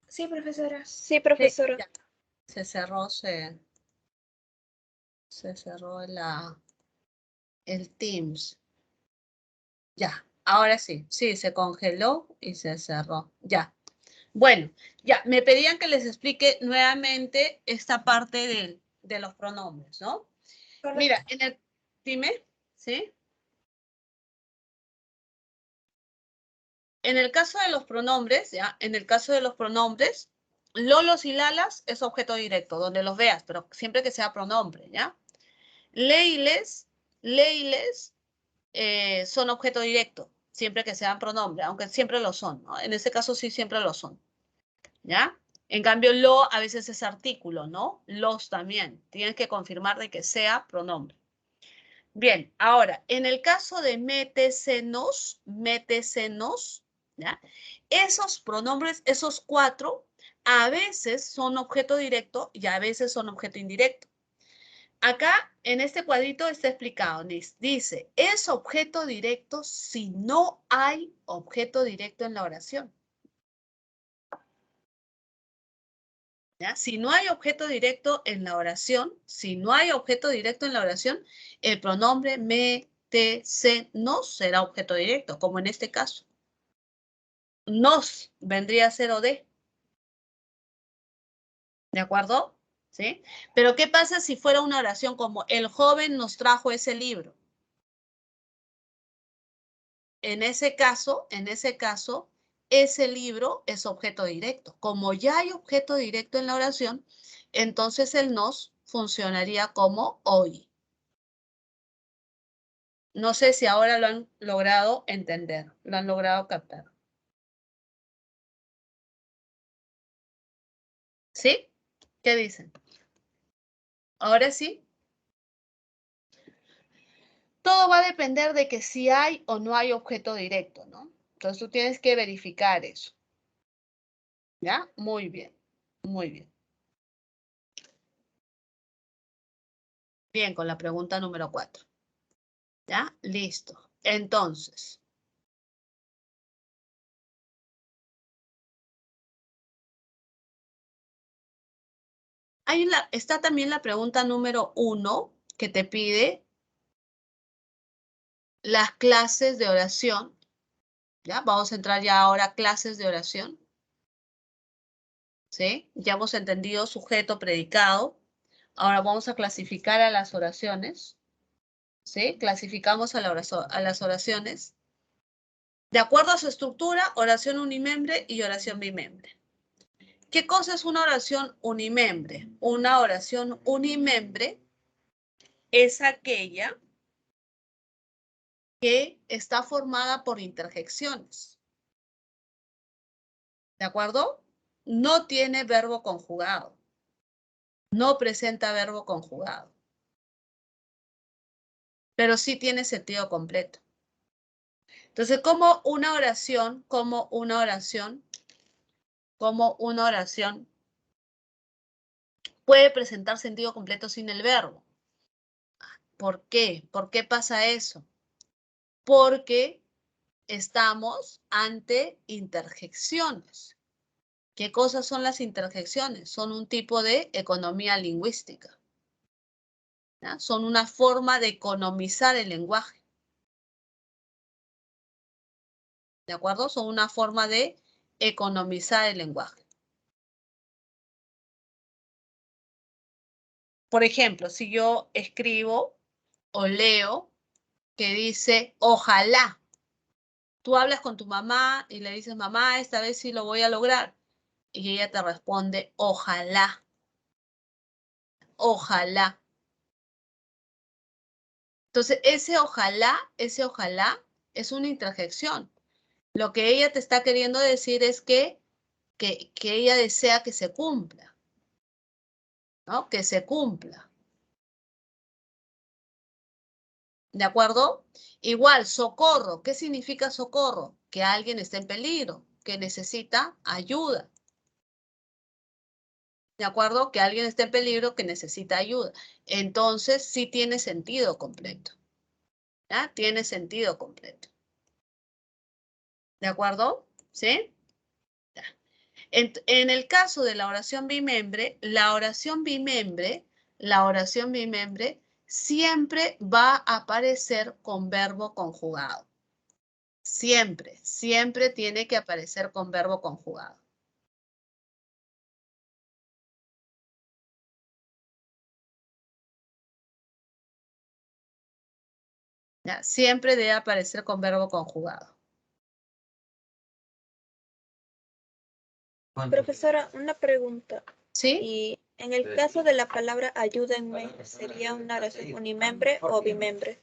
Sí, profesora. Sí, Sí, profesora. ya. Se cerró, se cerró el Teams. Ya, ahora sí, sí, se congeló y se cerró. Ya. Bueno, ya, me pedían que les explique nuevamente esta parte de los pronombres, ¿no? Mira, dime, ¿sí? En el caso de los pronombres, ¿ya? En el caso de los pronombres, lolos y lalas es objeto directo, donde los veas, pero siempre que sea pronombre, ¿ya? Leiles, leiles son objeto directo, siempre que sean pronombre, aunque siempre lo son, ¿no? En este caso sí siempre lo son, ¿ya? En cambio, lo a veces es artículo, ¿no? Los también. Tienes que confirmar de que sea pronombre. Bien, ahora, en el caso de métesenos, ¿ya? Esos pronombres, esos cuatro, a veces son objeto directo y a veces son objeto indirecto. Acá, en este cuadrito está explicado, dice, es objeto directo si no hay objeto directo en la oración. ¿Ya? Si no hay objeto directo en la oración, el pronombre me, te, se, nos será objeto directo, como en este caso. Nos vendría a ser o de. ¿De acuerdo? ¿Sí? Pero ¿qué pasa si fuera una oración como el joven nos trajo ese libro? En ese caso, ese libro es objeto directo. Como ya hay objeto directo en la oración, entonces el nos funcionaría como hoy. No sé si ahora lo han logrado entender, lo han logrado captar. ¿Sí? ¿Qué dicen? Ahora sí. Todo va a depender de que si hay o no hay objeto directo, ¿no? Entonces tú tienes que verificar eso. ¿Ya? Muy bien, muy bien. Bien, con la pregunta número 4. ¿Ya? Listo. Entonces, está también la pregunta número 1 que te pide las clases de oración. ¿Ya? Vamos a entrar ya ahora a clases de oración. ¿Sí? Ya hemos entendido sujeto, predicado. Ahora vamos a clasificar a las oraciones. ¿Sí? Clasificamos a las oraciones. De acuerdo a su estructura, oración unimembre y oración bimembre. ¿Qué cosa es una oración unimembre? Una oración unimembre es aquella que está formada por interjecciones. ¿De acuerdo? No tiene verbo conjugado. No presenta verbo conjugado. Pero sí tiene sentido completo. Entonces, como una oración puede presentar sentido completo sin el verbo. ¿Por qué? ¿Por qué pasa eso? Porque estamos ante interjecciones. ¿Qué cosas son las interjecciones? Son un tipo de economía lingüística. ¿Ya? Son una forma de economizar el lenguaje. ¿De acuerdo? Son una forma de economizar el lenguaje. Por ejemplo, si yo escribo o leo que dice ojalá. Tú hablas con tu mamá y le dices, mamá, esta vez sí lo voy a lograr. Y ella te responde, ojalá. Ojalá. Entonces, ese ojalá es una interjección. Lo que ella te está queriendo decir es que ella desea que se cumpla, ¿no? Que se cumpla. ¿De acuerdo? Igual, socorro. ¿Qué significa socorro? Que alguien está en peligro, que necesita ayuda. ¿De acuerdo? Que alguien está en peligro, que necesita ayuda. Entonces, sí tiene sentido completo. ¿Ya? Tiene sentido completo. ¿De acuerdo? ¿Sí? Ya. En el caso de la oración bimembre, la oración bimembre siempre va a aparecer con verbo conjugado. Siempre, siempre tiene que aparecer con verbo conjugado. ¿Ya? Siempre debe aparecer con verbo conjugado. Profesora, una pregunta. ¿Sí? Y en el caso de la palabra ayúdenme, ¿sería una oración unimembre o bimembre?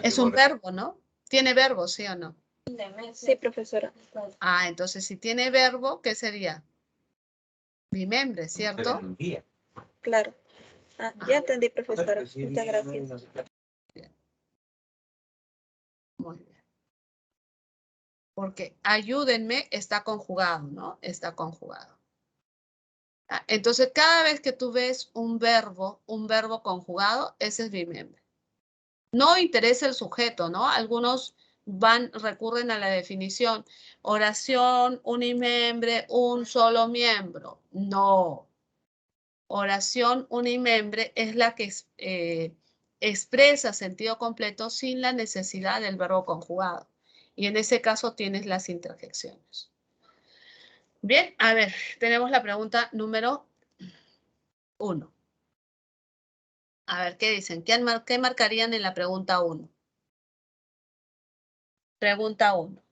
Es un verbo, ¿no? ¿Tiene verbo, sí o no? Sí, profesora. Ah, entonces si tiene verbo, ¿qué sería? Bimembre, ¿cierto? Claro. Ah, ya entendí, profesora. Muchas gracias. Bien. Muy bien. Porque ayúdenme está conjugado, ¿no? Está conjugado. Ah, entonces, cada vez que tú ves un verbo conjugado, ese es bimembre. No interesa el sujeto, ¿no? Algunos recurren a la definición, oración unimembre, un solo miembro. No. Oración unimembre es la que expresa sentido completo sin la necesidad del verbo conjugado. Y en ese caso tienes las interjecciones. Bien, a ver, tenemos la pregunta número 1. A ver, ¿qué dicen? ¿Qué marcarían en la pregunta 1? Pregunta 1.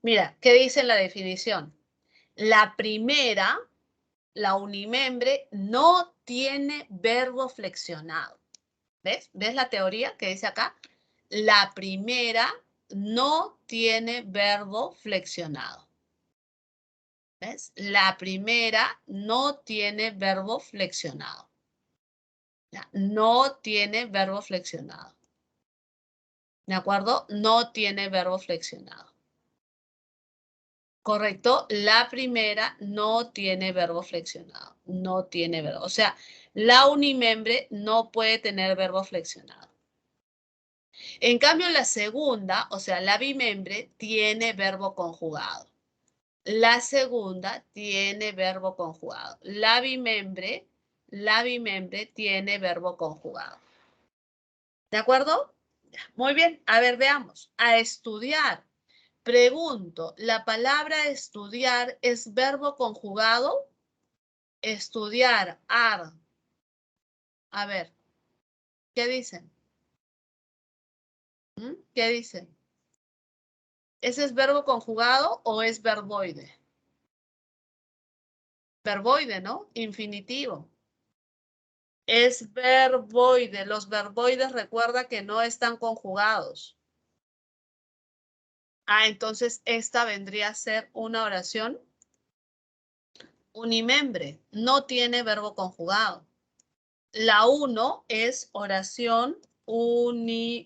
Mira, ¿qué dice en la definición? La primera, la unimembre, no tiene verbo flexionado. ¿Ves? ¿Ves la teoría que dice acá? La primera no tiene verbo flexionado. ¿Ves? La primera no tiene verbo flexionado. ¿Ya? No tiene verbo flexionado. ¿De acuerdo? No tiene verbo flexionado. ¿Correcto? La primera no tiene verbo flexionado. No tiene verbo. O sea, la unimembre no puede tener verbo flexionado. En cambio, la segunda, o sea, la bimembre, tiene verbo conjugado. La segunda tiene verbo conjugado. La bimembre tiene verbo conjugado. ¿De acuerdo? Muy bien. A ver, veamos. A estudiar. Pregunto, ¿la palabra estudiar es verbo conjugado? Estudiar, ar. A ver, ¿qué dicen? ¿Qué dicen? ¿Ese es verbo conjugado o es verboide? Verboide, ¿no? Infinitivo. Es verboide. Los verboides recuerda que no están conjugados. Ah, entonces esta vendría a ser una oración unimembre. No tiene verbo conjugado. La 1 es oración unimembre.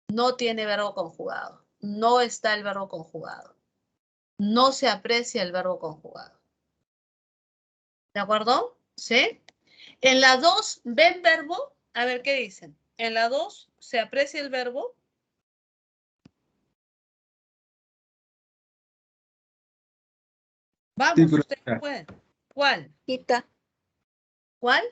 No tiene verbo conjugado. No está el verbo conjugado. No se aprecia el verbo conjugado. ¿De acuerdo? ¿Sí? En la 2, ¿ven verbo? A ver qué dicen. En la 2, ¿se aprecia el verbo? Vamos, Sí, ustedes profesora. pueden. ¿Cuál? Quita. ¿Cuál?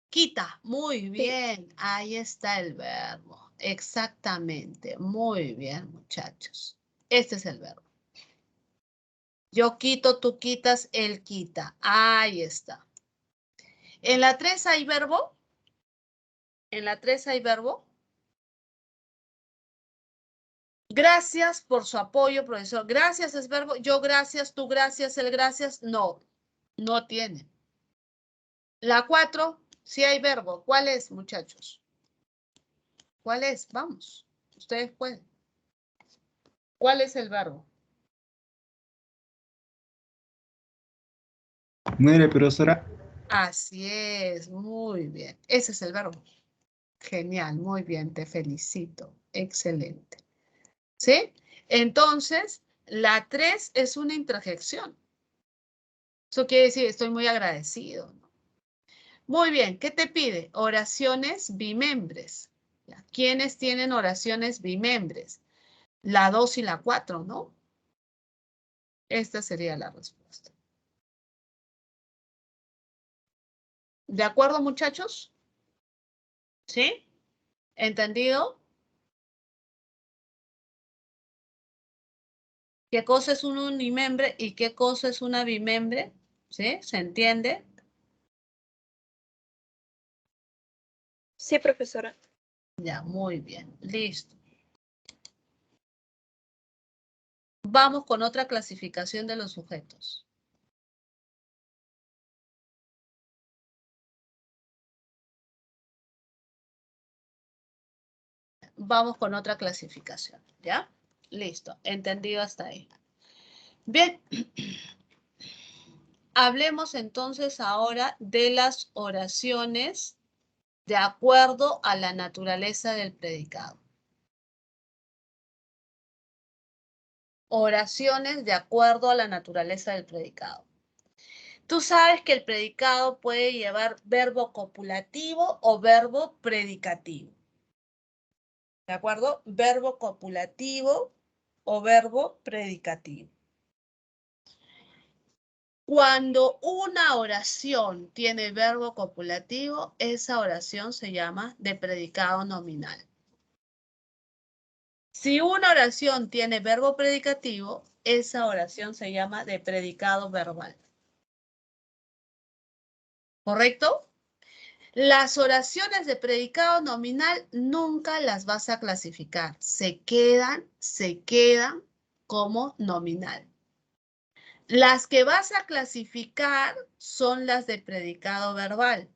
Quita. Muy Sí. bien. Ahí está el verbo. Exactamente. Muy bien, muchachos. Este es el verbo. Yo quito, tú quitas, él quita. Ahí está. ¿En la 3 hay verbo? ¿En la 3 hay verbo? Gracias por su apoyo, profesor. Gracias es verbo. Yo gracias, tú gracias, él gracias. No, no tiene. La 4, sí hay verbo. ¿Cuál es, muchachos? ¿Cuál es? Vamos. Ustedes pueden. ¿Cuál es el verbo? Muere, profesora. Así es, muy bien. Ese es el verbo. Genial, muy bien, te felicito. Excelente. ¿Sí? Entonces, La 3 es una interjección. Eso quiere decir, estoy muy agradecido, ¿no? Muy bien, ¿qué te pide? Oraciones bimembres. ¿Ya? ¿Quiénes tienen oraciones bimembres? La 2 y la 4, ¿no? Esta sería la respuesta. ¿De acuerdo, muchachos? ¿Sí? ¿Entendido? ¿Qué cosa es un unimembre y qué cosa es una bimembre? ¿Sí? ¿Se entiende? Sí, profesora. Ya, muy bien. Listo. Vamos con otra clasificación de los sujetos. Vamos con otra clasificación, ¿ya? Listo, entendido hasta ahí. Bien, hablemos entonces ahora de las oraciones de acuerdo a la naturaleza del predicado. Oraciones de acuerdo a la naturaleza del predicado. Tú sabes que el predicado puede llevar verbo copulativo o verbo predicativo. ¿De acuerdo? Verbo copulativo o verbo predicativo. Cuando una oración tiene verbo copulativo, esa oración se llama de predicado nominal. Si una oración tiene verbo predicativo, esa oración se llama de predicado verbal. ¿Correcto? Las oraciones de predicado nominal nunca las vas a clasificar. Se quedan como nominal. Las que vas a clasificar son las de predicado verbal.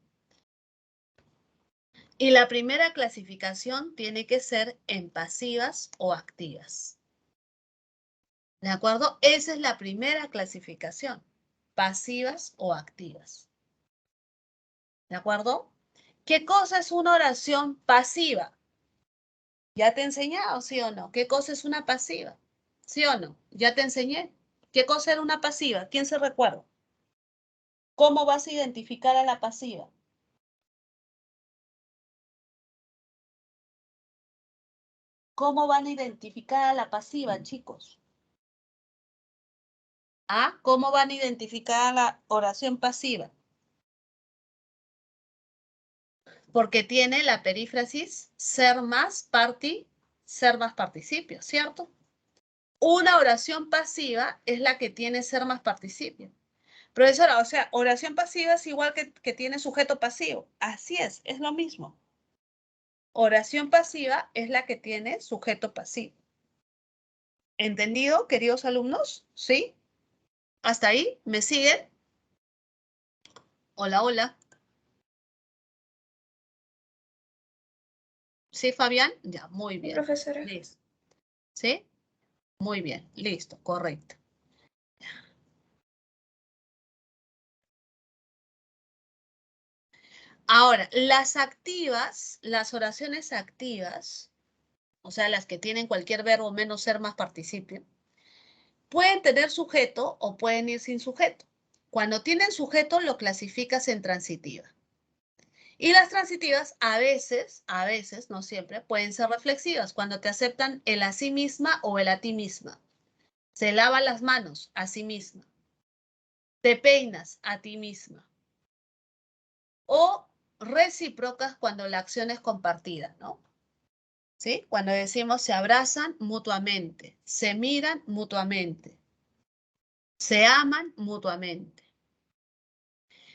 Y la primera clasificación tiene que ser en pasivas o activas. ¿De acuerdo? Esa es la primera clasificación. Pasivas o activas. ¿De acuerdo? ¿Qué cosa es una oración pasiva? ¿Ya te he enseñado, sí o no? ¿Qué cosa es una pasiva? ¿Sí o no? ¿Ya te enseñé? ¿Qué cosa era una pasiva? ¿Quién se recuerda? ¿Cómo vas a identificar a la pasiva? ¿Cómo van a identificar a la pasiva, chicos? ¿Ah? ¿Cómo van a identificar a la oración pasiva? Porque tiene la perífrasis ser más participio, ¿cierto? Una oración pasiva es la que tiene ser más participio. Profesora, o sea, oración pasiva es igual que tiene sujeto pasivo. Así es lo mismo. Oración pasiva es la que tiene sujeto pasivo. ¿Entendido, queridos alumnos? ¿Sí? ¿Hasta ahí? ¿Me siguen? Hola, hola. ¿Sí, Fabián? Ya, muy Sí, bien. profesora. Listo. ¿Sí? Muy bien, listo, correcto. Ahora, las activas, las oraciones activas, o sea, las que tienen cualquier verbo menos ser más participio, pueden tener sujeto o pueden ir sin sujeto. Cuando tienen sujeto, lo clasificas en transitiva. Y las transitivas a veces, no siempre, pueden ser reflexivas, cuando te aceptan el a sí misma o el a ti misma. Se lava las manos a sí misma. Te peinas a ti misma. O recíprocas cuando la acción es compartida, ¿no? ¿Sí? Cuando decimos se abrazan mutuamente, se miran mutuamente, se aman mutuamente.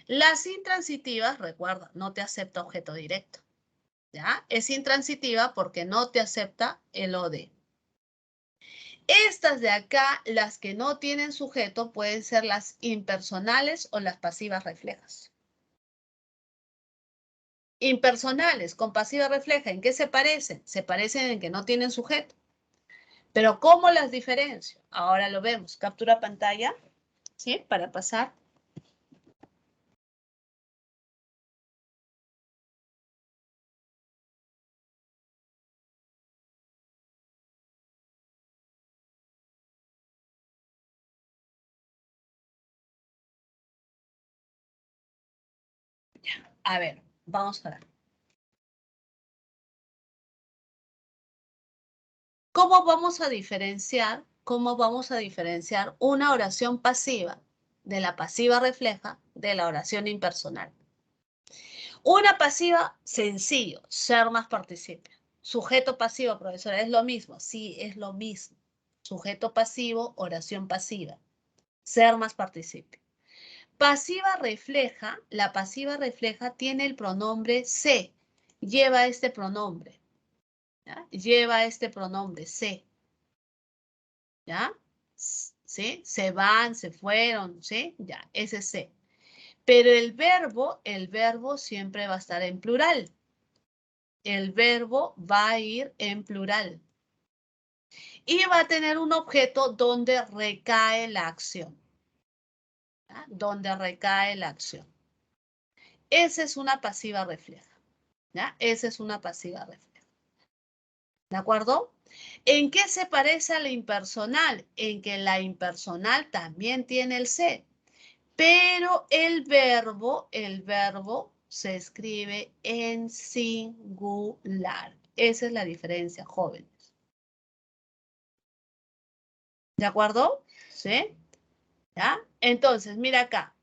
Las intransitivas, recuerda, no te acepta objeto directo, ¿ya? Es intransitiva porque no te acepta el OD. Estas de acá, las que no tienen sujeto, pueden ser las impersonales o las pasivas reflejas. Impersonales con pasiva refleja, ¿en qué se parecen? Se parecen en que no tienen sujeto. Pero ¿cómo las diferencio? Ahora lo vemos. Captura pantalla, ¿sí? Para pasar. A ver, vamos a ver. ¿Cómo vamos a diferenciar? ¿Cómo vamos a diferenciar una oración pasiva de la pasiva refleja de la oración impersonal? Una pasiva, sencillo, ser más participio. Sujeto pasivo, profesora, ¿es lo mismo? Sí, es lo mismo. Sujeto pasivo, oración pasiva. Ser más participio. Pasiva refleja, la pasiva refleja tiene el pronombre se. Lleva este pronombre. ¿Ya? Lleva este pronombre se. ¿Ya? ¿Sí? Se van, se fueron, ¿sí? Ya, ese se. Pero el verbo siempre va a estar en plural. El verbo va a ir en plural. Y va a tener un objeto donde recae la acción. ¿Ya? Donde recae la acción. Esa es una pasiva refleja. ¿Ya? Esa es una pasiva refleja. ¿De acuerdo? ¿En qué se parece a la impersonal? En que la impersonal también tiene el se. Pero el verbo se escribe en singular. Esa es la diferencia, jóvenes. ¿De acuerdo? ¿Sí? ¿Ya? Entonces, mira acá.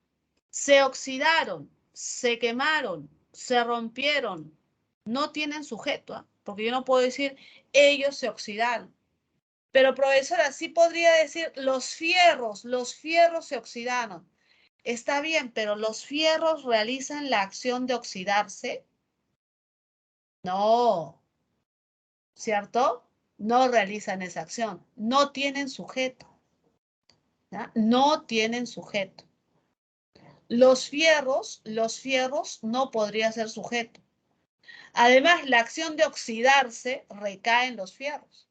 Se oxidaron, se quemaron, se rompieron. No tienen sujeto, ¿ah? Porque yo no puedo decir ellos se oxidaron. Pero profesora, sí podría decir los fierros se oxidaron. Está bien, pero ¿los fierros realizan la acción de oxidarse? No, ¿cierto? No realizan esa acción. No tienen sujeto. ¿Ya? No tienen sujeto. Los fierros no podría ser sujeto. Además, la acción de oxidarse recae en los fierros.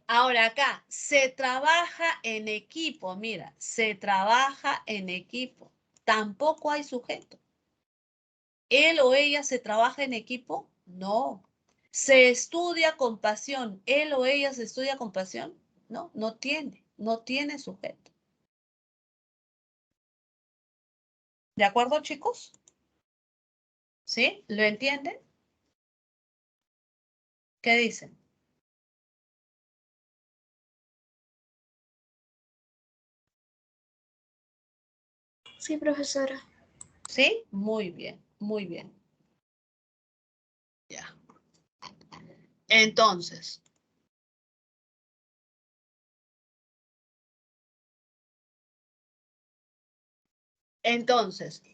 Ahora acá, se trabaja en equipo. Mira, se trabaja en equipo. Tampoco hay sujeto. ¿Él o ella se trabaja en equipo? No. ¿Se estudia con pasión? ¿Él o ella se estudia con pasión? No, no tiene sujeto. ¿De acuerdo, chicos? ¿Sí? ¿Lo entienden? ¿Qué dicen? Sí, profesora. ¿Sí? Muy bien, muy bien. Ya. Entonces,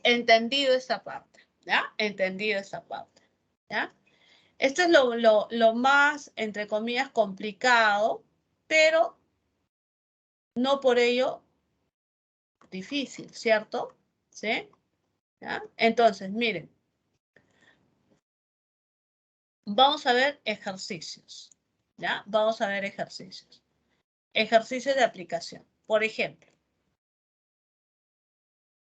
entendido esta parte, ¿ya? Entendido esta parte, ¿ya? Esto es lo más, entre comillas, complicado, pero no por ello difícil, ¿cierto? ¿Sí? ¿Ya? Entonces, miren, vamos a ver ejercicios, ¿ya? Vamos a ver ejercicios. Ejercicios de aplicación. Por ejemplo,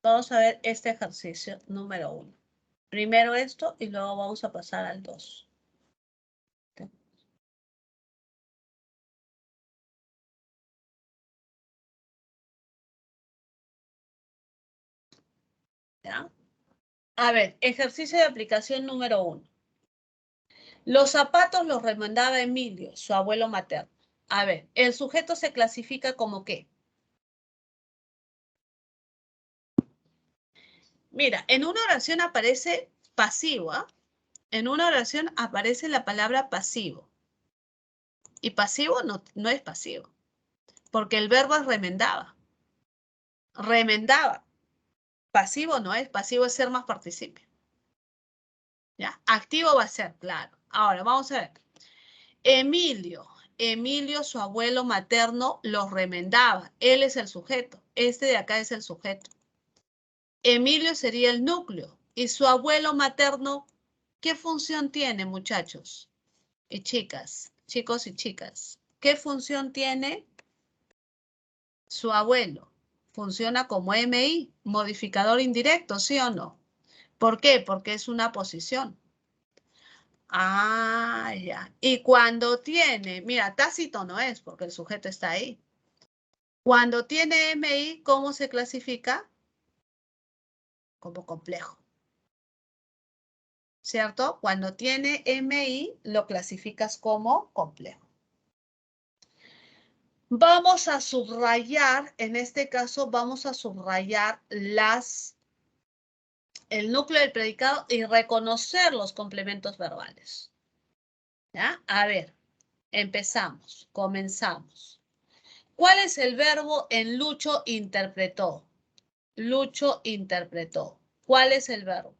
vamos a ver este ejercicio número 1. Primero esto y luego vamos a pasar al 2. ¿Ya? A ver, ejercicio de aplicación número 1. Los zapatos los remendaba Emilio, su abuelo materno. A ver, el sujeto se clasifica como ¿qué? Mira, en una oración aparece pasivo, ¿ah? En una oración aparece la palabra pasivo. Y pasivo no es pasivo, porque el verbo es remendaba. Remendaba. Pasivo no es, pasivo es ser más participio. ¿Ya? Activo va a ser, claro. Ahora, vamos a ver. Emilio, su abuelo materno, los remendaba. Él es el sujeto. Este de acá es el sujeto. Emilio sería el núcleo. Y su abuelo materno, ¿qué función tiene, muchachos? Y chicas, chicos y chicas. ¿Qué función tiene su abuelo? Funciona como MI, modificador indirecto, ¿sí o no? ¿Por qué? Porque es una posición. Ah, ya. Y cuando tiene, mira, tácito no es porque el sujeto está ahí. Cuando tiene MI, ¿cómo se clasifica? como complejo. ¿Cierto? Cuando tiene MI, lo clasificas como complejo. Vamos a subrayar, en este caso, vamos a subrayar el núcleo del predicado y reconocer los complementos verbales. ¿Ya? A ver, comenzamos. ¿Cuál es el verbo en Lucho interpretó? Lucho interpretó. ¿Cuál es el verbo?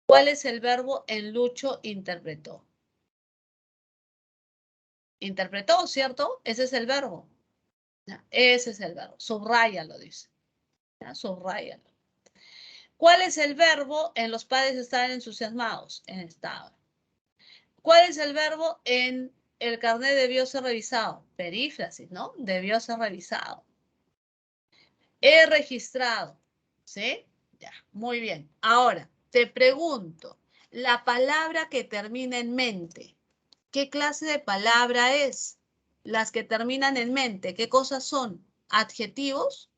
¿Cuál es el verbo en Lucho interpretó? Interpretó, ¿cierto? Ese es el verbo. ¿Ya? Ese es el verbo. Subráyalo, dice. ¿Ya? Subráyalo. ¿Cuál es el verbo en los padres estaban entusiasmados? Estaban. ¿Cuál es el verbo en el carnet debió ser revisado? Perífrasis, ¿no? Debió ser revisado. He registrado. ¿Sí? Ya, muy bien. Ahora, te pregunto, la palabra que termina en mente, ¿qué clase de palabra es? Las que terminan en mente, ¿qué cosas son? ¿Adjetivos?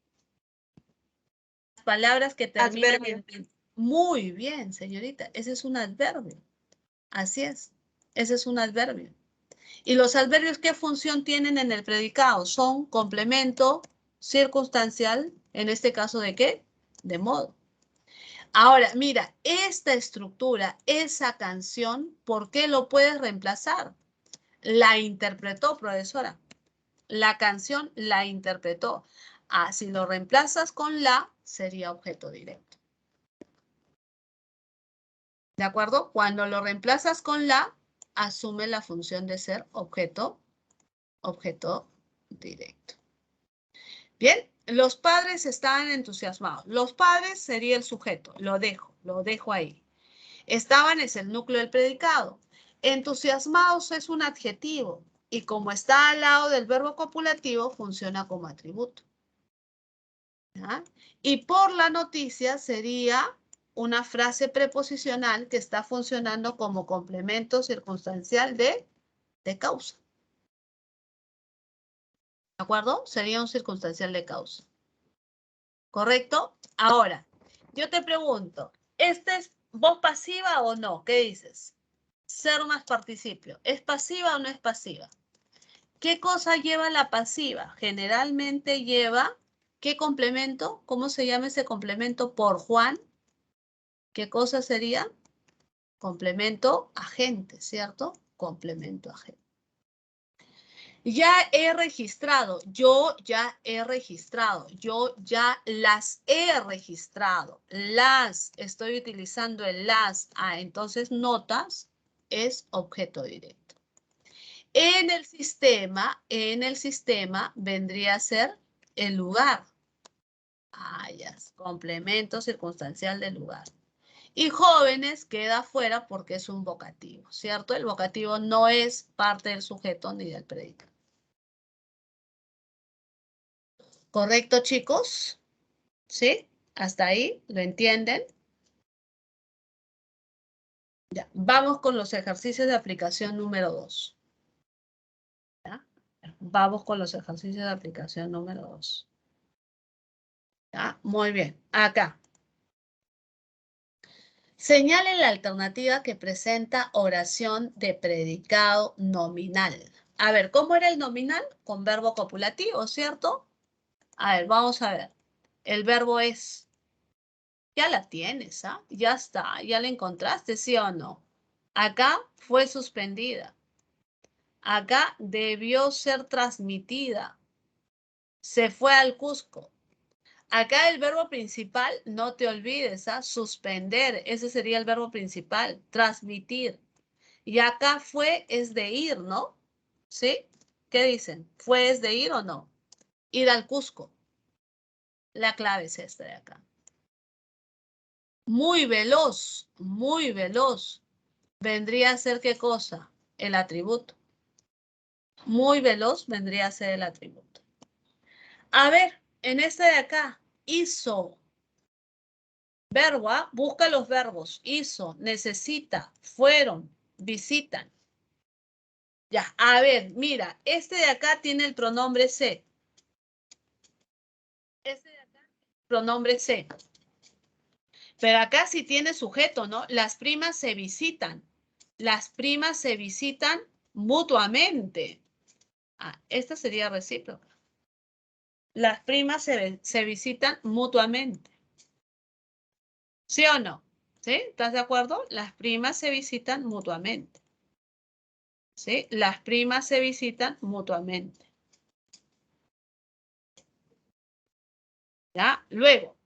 Palabras que terminan Adverbio. en mente. Muy bien, señorita. Ese es un adverbio. Así es. Ese es un adverbio. ¿Y los adverbios qué función tienen en el predicado? Son complemento circunstancial, en este caso ¿de qué? De modo. Ahora, mira, esta estructura, esa canción, ¿por qué lo puedes reemplazar? La interpretó, profesora. La canción la interpretó. Ah, si lo reemplazas con la, sería objeto directo. ¿De acuerdo? Cuando lo reemplazas con la, asume la función de ser objeto directo. Bien, los padres estaban entusiasmados. Los padres sería el sujeto. Lo dejo ahí. Estaban es el núcleo del predicado. Entusiasmados es un adjetivo y como está al lado del verbo copulativo, funciona como atributo. ¿Ya? Y por la noticia sería una frase preposicional que está funcionando como complemento circunstancial de causa. ¿De acuerdo? Sería un circunstancial de causa. ¿Correcto? Ahora, yo te pregunto, ¿esta es voz pasiva o no? ¿Qué dices? Ser más participio. ¿Es pasiva o no es pasiva? ¿Qué cosa lleva la pasiva? Generalmente lleva, ¿qué complemento? ¿Cómo se llama ese complemento por Juan? ¿Qué cosa sería? Complemento agente, ¿cierto? Complemento agente. Ya he registrado, yo ya he registrado, yo ya las he registrado, las, estoy utilizando el las, entonces notas es objeto directo. En el sistema vendría a ser el lugar. Ya, complemento circunstancial del lugar. Y jóvenes queda fuera porque es un vocativo, ¿cierto? El vocativo no es parte del sujeto ni del predicado. ¿Correcto, chicos? ¿Sí? ¿Hasta ahí? ¿Lo entienden? Ya, vamos con los ejercicios de aplicación número 2. ¿Ya? Vamos con los ejercicios de aplicación número 2. ¿Ya? Muy bien. Acá. Señale la alternativa que presenta oración de predicado nominal. A ver, ¿cómo era el nominal? Con verbo copulativo, ¿cierto? A ver, vamos a ver. El verbo es. Ya la tienes, ¿ah? Ya está, ya la encontraste, ¿sí o no? Acá fue suspendida. Acá debió ser transmitida. Se fue al Cusco. Acá el verbo principal, no te olvides, ¿ah? Suspender, ese sería el verbo principal. Transmitir. Y acá fue es de ir, ¿no? ¿Sí? ¿Qué dicen? ¿Fue es de ir o no? Ir al Cusco. La clave es esta de acá. Muy veloz, muy veloz. Vendría a ser ¿qué cosa? El atributo. Muy veloz vendría a ser el atributo. A ver, en este de acá, hizo. Verbo, busca los verbos. Hizo, necesita, fueron, visitan. Ya, a ver, mira, este de acá tiene el pronombre se. Este de acá, pronombre se. Pero acá sí tiene sujeto, ¿no? Las primas se visitan. Las primas se visitan mutuamente. Ah, esta sería recíproca. Las primas se visitan mutuamente. ¿Sí o no? ¿Sí? ¿Estás de acuerdo? Las primas se visitan mutuamente. ¿Sí? Las primas se visitan mutuamente. ¿Ya? Luego,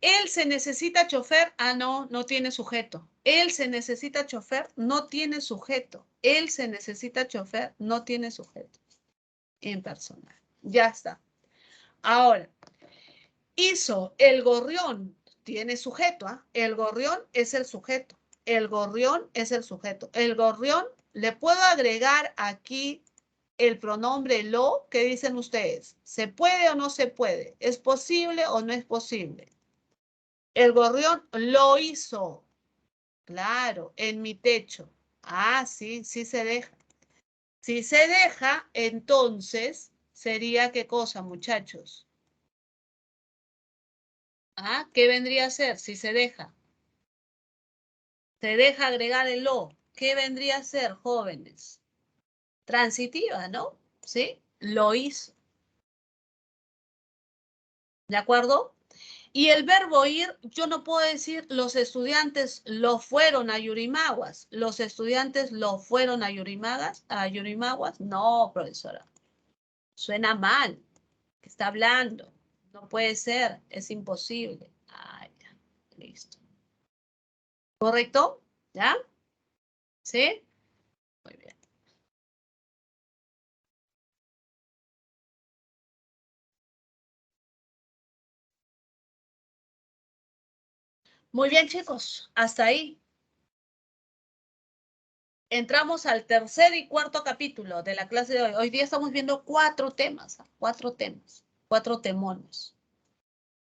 él se necesita chofer. Ah, no, no tiene sujeto. Él se necesita chofer, no tiene sujeto. Él se necesita chofer, no tiene sujeto. Impersonal. Ya está. Ahora, hizo el gorrión, tiene sujeto, ¿ah? El gorrión es el sujeto. El gorrión es el sujeto. El gorrión, ¿le puedo agregar aquí el pronombre lo? ¿Qué dicen ustedes? ¿Se puede o no se puede? ¿Es posible o no es posible? El gorrión lo hizo. Claro, en mi techo. Ah, sí, sí se deja. Si se deja, entonces sería ¿qué cosa, muchachos? Ah, ¿qué vendría a ser si se deja? Se deja agregar el lo. ¿Qué vendría a ser, jóvenes? Transitiva, ¿no? ¿Sí? Lo hizo. ¿De acuerdo? Y el verbo ir, yo no puedo decir los estudiantes lo fueron a Yurimaguas. Los estudiantes lo fueron a Yurimaguas. No, profesora. Suena mal. ¿Qué está hablando? No puede ser. Es imposible. Ah, ya. Listo. ¿Correcto? ¿Ya? ¿Sí? Muy bien. Muy bien, chicos. Hasta ahí. Entramos al tercer y cuarto capítulo de la clase de hoy. Hoy día estamos viendo 4 temas, ¿ah? 4 temas, 4 temones.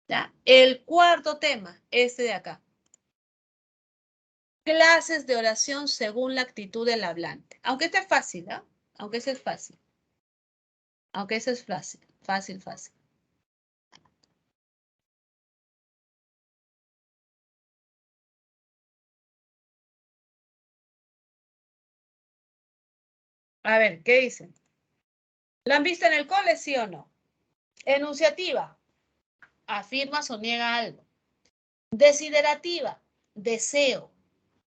¿Ya? El cuarto tema, este de acá. Clases de oración según la actitud del hablante. Aunque este es fácil, ¿ah? Aunque ese es fácil. Aunque ese es fácil, fácil, fácil. A ver, ¿qué dicen? ¿La han visto en el cole, sí o no? Enunciativa. Afirmas o niega algo. Desiderativa. Deseo.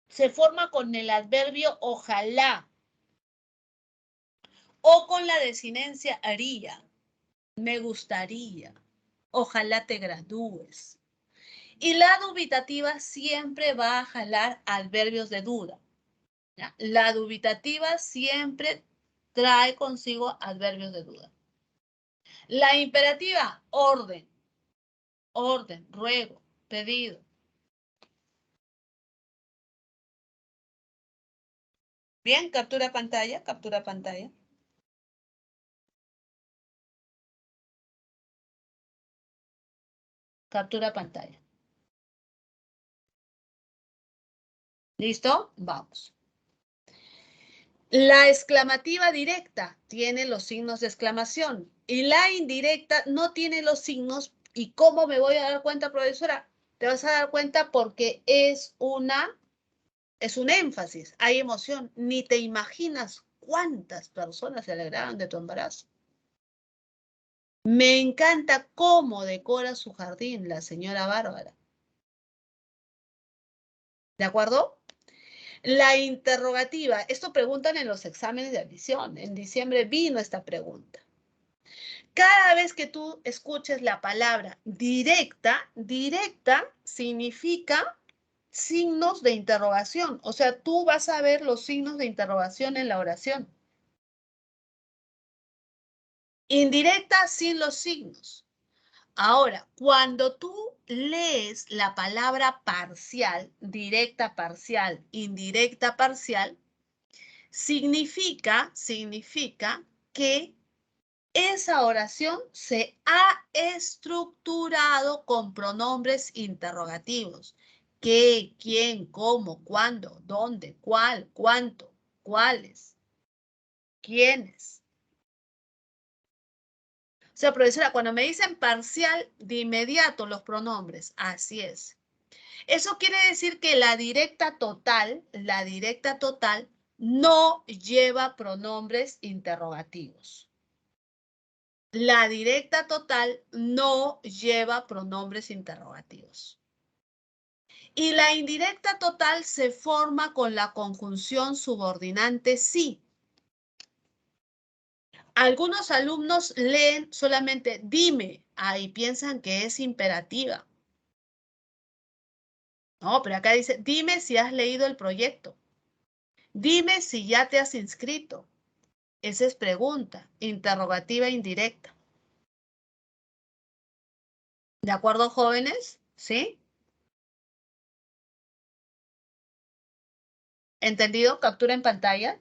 Se forma con el adverbio ojalá o con la desinencia haría, me gustaría, ojalá te gradúes. Y la dubitativa siempre va a jalar adverbios de duda. ¿Ya? La dubitativa siempre trae consigo adverbios de duda. La imperativa, orden, orden, ruego, pedido. Bien, captura pantalla, captura pantalla. Captura pantalla. ¿Listo? Vamos. La exclamativa directa tiene los signos de exclamación y la indirecta no tiene los signos. ¿Y cómo me voy a dar cuenta, profesora? Te vas a dar cuenta porque es un énfasis, hay emoción. Ni te imaginas cuántas personas se alegraron de tu embarazo. Me encanta cómo decora su jardín la señora Bárbara. ¿De acuerdo? La interrogativa, esto preguntan en los exámenes de admisión. En diciembre vino esta pregunta. Cada vez que tú escuches la palabra directa, directa significa signos de interrogación. O sea, tú vas a ver los signos de interrogación en la oración. Indirecta sin los signos. Ahora, cuando tú lees la palabra parcial, directa parcial, indirecta parcial, significa que esa oración se ha estructurado con pronombres interrogativos. ¿Qué? ¿Quién? ¿Cómo? ¿Cuándo? ¿Dónde? ¿Cuál? ¿Cuánto? ¿Cuáles? ¿Quiénes? O sea, profesora, cuando me dicen parcial, de inmediato los pronombres. Así es. Eso quiere decir que la directa total no lleva pronombres interrogativos. La directa total no lleva pronombres interrogativos. Y la indirecta total se forma con la conjunción subordinante sí. Algunos alumnos leen solamente dime, y piensan que es imperativa. No, pero acá dice, dime si has leído el proyecto. Dime si ya te has inscrito. Esa es pregunta, interrogativa indirecta. ¿De acuerdo, jóvenes? ¿Sí? ¿Entendido? Captura en pantalla.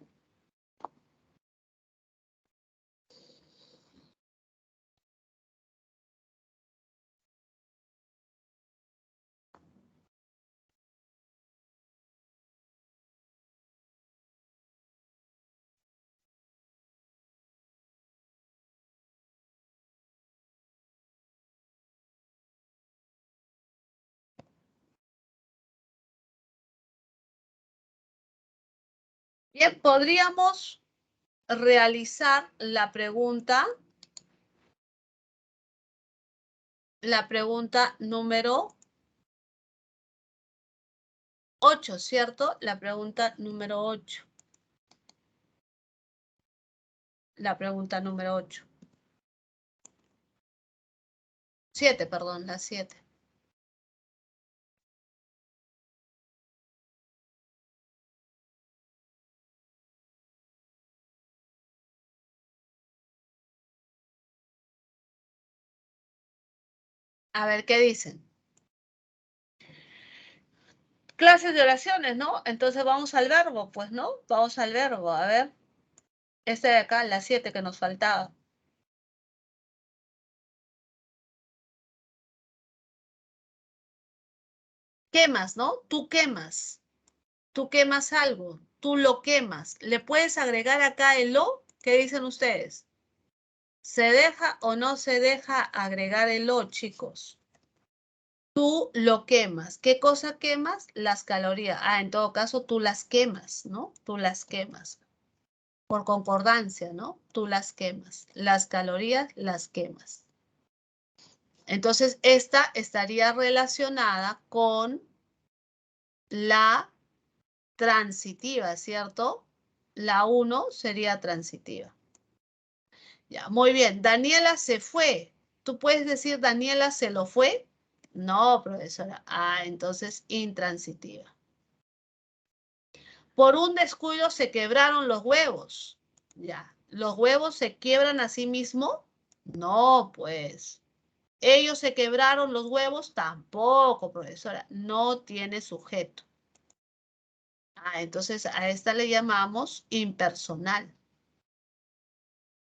Bien, podríamos realizar la pregunta número 8, ¿cierto? La pregunta número 8. La pregunta número 8. 7, perdón, la 7. A ver, ¿qué dicen? Clases de oraciones, ¿no? Entonces vamos al verbo, pues, ¿no? Vamos al verbo, a ver. Este de acá, la 7 que nos faltaba. Quemas, ¿no? Tú quemas. Tú quemas algo. Tú lo quemas. ¿Le puedes agregar acá el lo? ¿Qué dicen ustedes? ¿Se deja o no se deja agregar el lo, chicos? Tú lo quemas. ¿Qué cosa quemas? Las calorías. En todo caso, tú las quemas, ¿no? Tú las quemas. Por concordancia, ¿no? Tú las quemas. Las calorías las quemas. Entonces, esta estaría relacionada con la transitiva, ¿cierto? La 1 sería transitiva. Ya, muy bien. Daniela se fue. ¿Tú puedes decir Daniela se lo fue? No, profesora. Entonces intransitiva. Por un descuido se quebraron los huevos. Ya. ¿Los huevos se quiebran a sí mismo? No, pues. ¿Ellos se quebraron los huevos? Tampoco, profesora. No tiene sujeto. Entonces a esta le llamamos impersonal.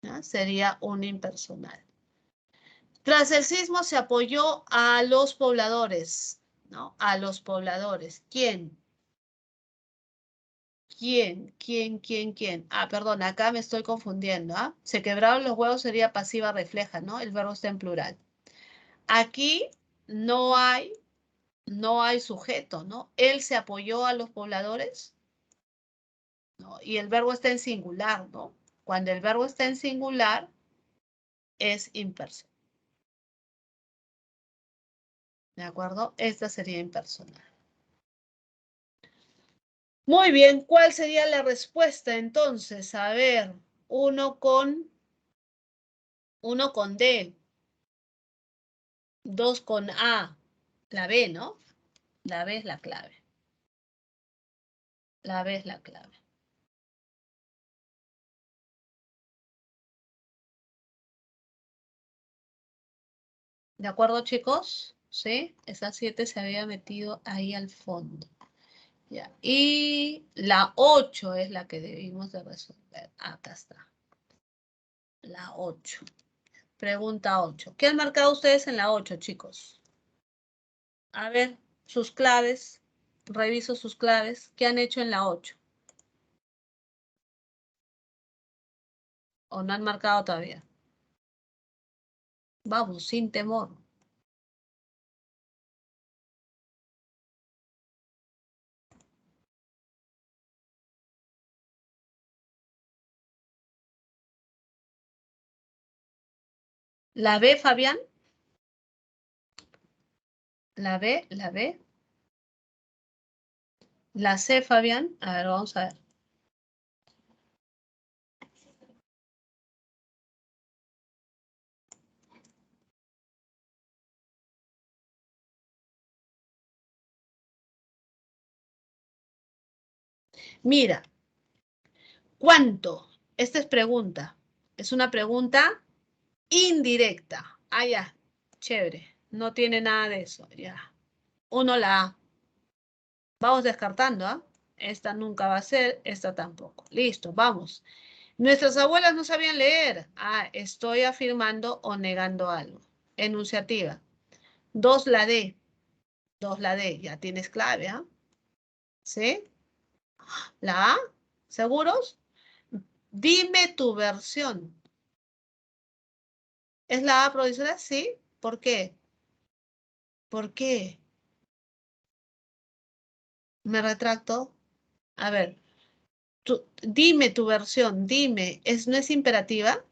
¿Ya? Sería un impersonal. Tras el sismo se apoyó a los pobladores, ¿no? A los pobladores. ¿Quién? ¿Quién? Perdón, acá me estoy confundiendo, Se quebraron los huevos sería pasiva refleja, ¿no? El verbo está en plural. Aquí no hay sujeto, ¿no? Él se apoyó a los pobladores, ¿no? Y el verbo está en singular, ¿no? Cuando el verbo está en singular, es impersonal. ¿De acuerdo? Esta sería impersonal. Muy bien, ¿cuál sería la respuesta entonces? A ver, uno con D, 2 con A, la B, ¿no? La B es la clave. La B es la clave. ¿De acuerdo, chicos? ¿Sí? Esa 7 se había metido ahí al fondo. Ya. Y la 8 es la que debimos de resolver. Acá está. La 8. Pregunta 8. ¿Qué han marcado ustedes en la 8, chicos? A ver, sus claves. Reviso sus claves. ¿Qué han hecho en la 8? ¿O no han marcado todavía? Vamos, sin temor. ¿La B, Fabián? ¿La B? ¿La B? ¿La C, Fabián? A ver, vamos a ver. Mira, ¿cuánto? Esta es pregunta. Es una pregunta indirecta. Ah, ya. Chévere. No tiene nada de eso. Ya. Uno la A. Vamos descartando, ¿ah? Esta nunca va a ser, esta tampoco. Listo, vamos. Nuestras abuelas no sabían leer. Ah, estoy afirmando o negando algo. Enunciativa. 2 la D. 2 la D. Ya tienes clave, ¿ah? ¿Sí? ¿La A? ¿Seguros? Dime tu versión. ¿Es la A, profesora? Sí. ¿Por qué? ¿Por qué? Me retracto. A ver, dime tu versión, dime. ¿No es imperativa?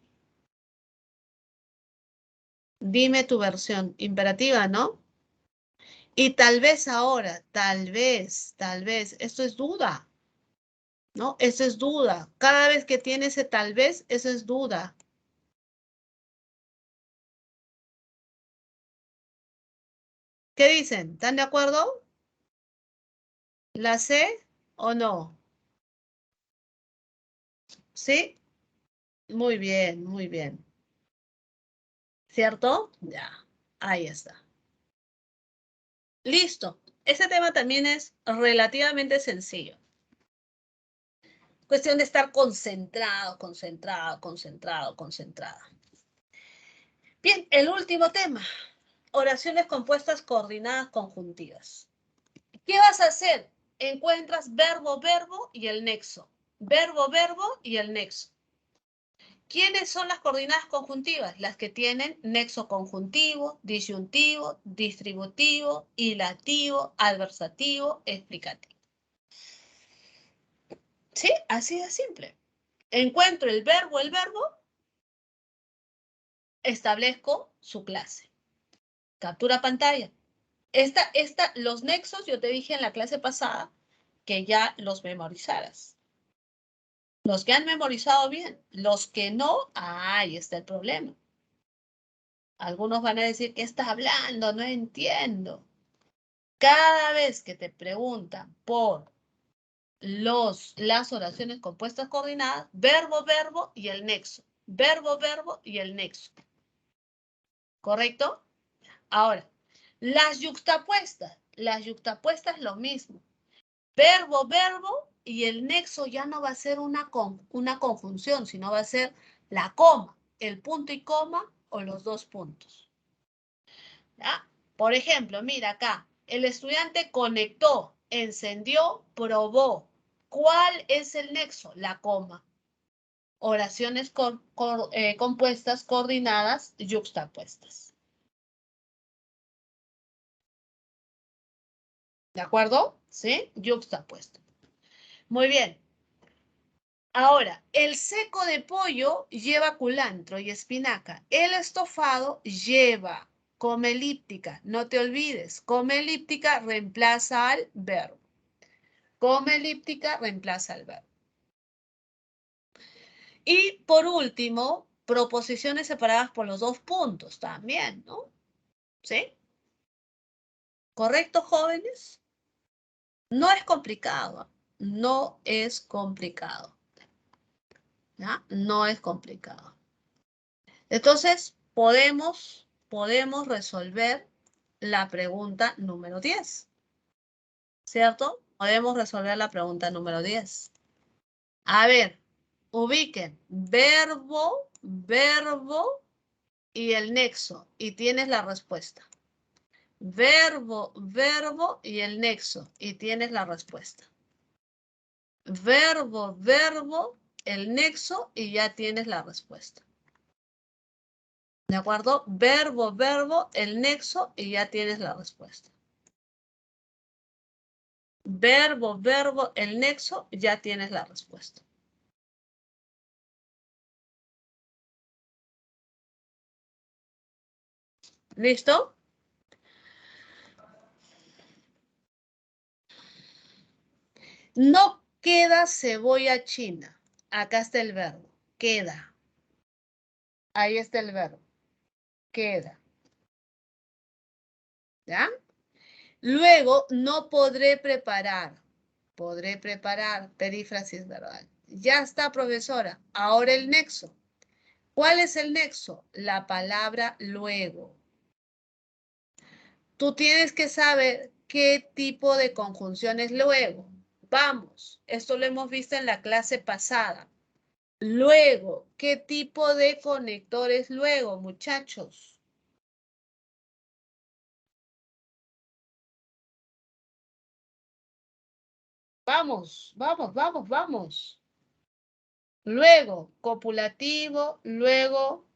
Dime tu versión. Imperativa, ¿no? Y tal vez ahora, tal vez, esto es duda, ¿no? Eso es duda. Cada vez que tiene ese tal vez, eso es duda. ¿Qué dicen? ¿Están de acuerdo? ¿La C o no? ¿Sí? Muy bien, muy bien. ¿Cierto? Ya, ahí está. Listo. Ese tema también es relativamente sencillo. Cuestión de estar concentrado, concentrado, concentrado, concentrada. Bien, el último tema. Oraciones compuestas coordinadas conjuntivas. ¿Qué vas a hacer? Encuentras verbo, verbo y el nexo. Verbo, verbo y el nexo. ¿Quiénes son las coordinadas conjuntivas? Las que tienen nexo conjuntivo, disyuntivo, distributivo, hilativo, adversativo, explicativo. ¿Sí? Así de simple. Encuentro el verbo, establezco su clase. Captura pantalla. Los nexos, yo te dije en la clase pasada que ya los memorizaras. Los que han memorizado bien, los que no, ahí está el problema. Algunos van a decir, ¿qué estás hablando? No entiendo. Cada vez que te preguntan por las oraciones compuestas coordinadas, verbo, verbo y el nexo. Verbo, verbo y el nexo. ¿Correcto? Ahora, las yuxtapuestas lo mismo. Verbo, verbo y el nexo ya no va a ser una conjunción, sino va a ser la coma, el punto y coma o los dos puntos. ¿Ya? Por ejemplo, mira acá, el estudiante conectó, encendió, probó. ¿Cuál es el nexo? La coma. Oraciones compuestas, coordinadas, yuxtapuestas. ¿De acuerdo? ¿Sí? Yuxtapuesto. Muy bien. Ahora, el seco de pollo lleva culantro y espinaca. El estofado lleva comelíptica. No te olvides, comelíptica reemplaza al verbo. Comelíptica reemplaza al verbo. Y por último, proposiciones separadas por los dos puntos también, ¿no? ¿Sí? ¿Correcto, jóvenes? No es complicado. No es complicado. ¿Ya? No es complicado. Entonces, podemos resolver la pregunta número 10. ¿Cierto? Podemos resolver la pregunta número 10. A ver, ubiquen verbo, verbo y el nexo. Y tienes la respuesta. Verbo, verbo y el nexo. Y tienes la respuesta. Verbo, verbo, el nexo y ya tienes la respuesta. ¿De acuerdo? Verbo, verbo, el nexo y ya tienes la respuesta. Verbo, verbo, el nexo, ya tienes la respuesta. ¿Listo? No queda cebolla china. Acá está el verbo. Queda. Ahí está el verbo. Queda. ¿Ya? Luego, no podré preparar. Podré preparar. Perífrasis verbal. Ya está, profesora. Ahora el nexo. ¿Cuál es el nexo? La palabra luego. Tú tienes que saber qué tipo de conjunción es luego. Vamos, esto lo hemos visto en la clase pasada. Luego, ¿qué tipo de conector es luego, muchachos? Vamos, vamos, vamos, vamos. Luego, copulativo, luego.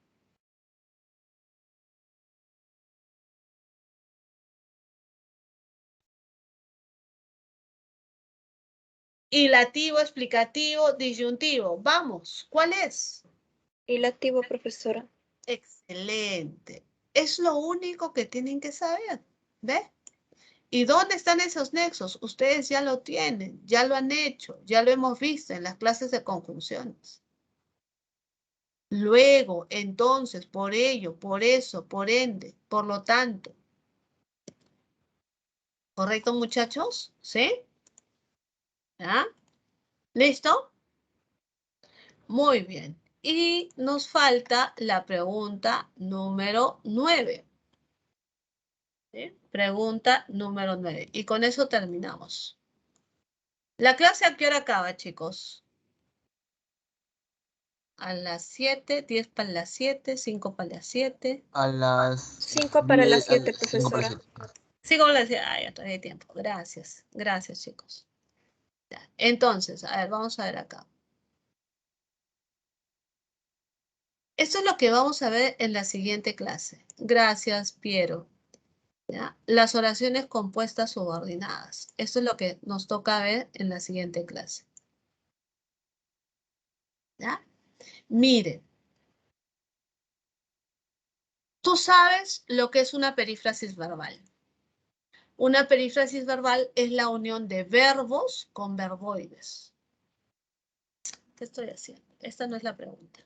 Hilativo, explicativo, disyuntivo. Vamos, ¿cuál es? Hilativo, profesora. Excelente. Es lo único que tienen que saber. ¿Ve? ¿Y dónde están esos nexos? Ustedes ya lo tienen, ya lo han hecho, ya lo hemos visto en las clases de conjunciones. Luego, entonces, por ello, por eso, por ende, por lo tanto. ¿Correcto, muchachos? ¿Sí? ¿Ya? ¿Listo? Muy bien. Y nos falta la pregunta número 9. ¿Sí? Pregunta número 9. Y con eso terminamos. ¿La clase a qué hora acaba, chicos? A las 7, 10 para las 7, 5 para las 7. A las 5 para las 7, 5 para profesora. 7. 5 para las 7. Ah, ya todavía hay tiempo. Gracias. Gracias, chicos. Ya. Entonces, a ver, vamos a ver acá. Esto es lo que vamos a ver en la siguiente clase. Gracias, Piero. ¿Ya? Las oraciones compuestas subordinadas. Esto es lo que nos toca ver en la siguiente clase. ¿Ya? Miren. Tú sabes lo que es una perífrasis verbal. Una perífrasis verbal es la unión de verbos con verboides. ¿Qué estoy haciendo? Esta no es la pregunta.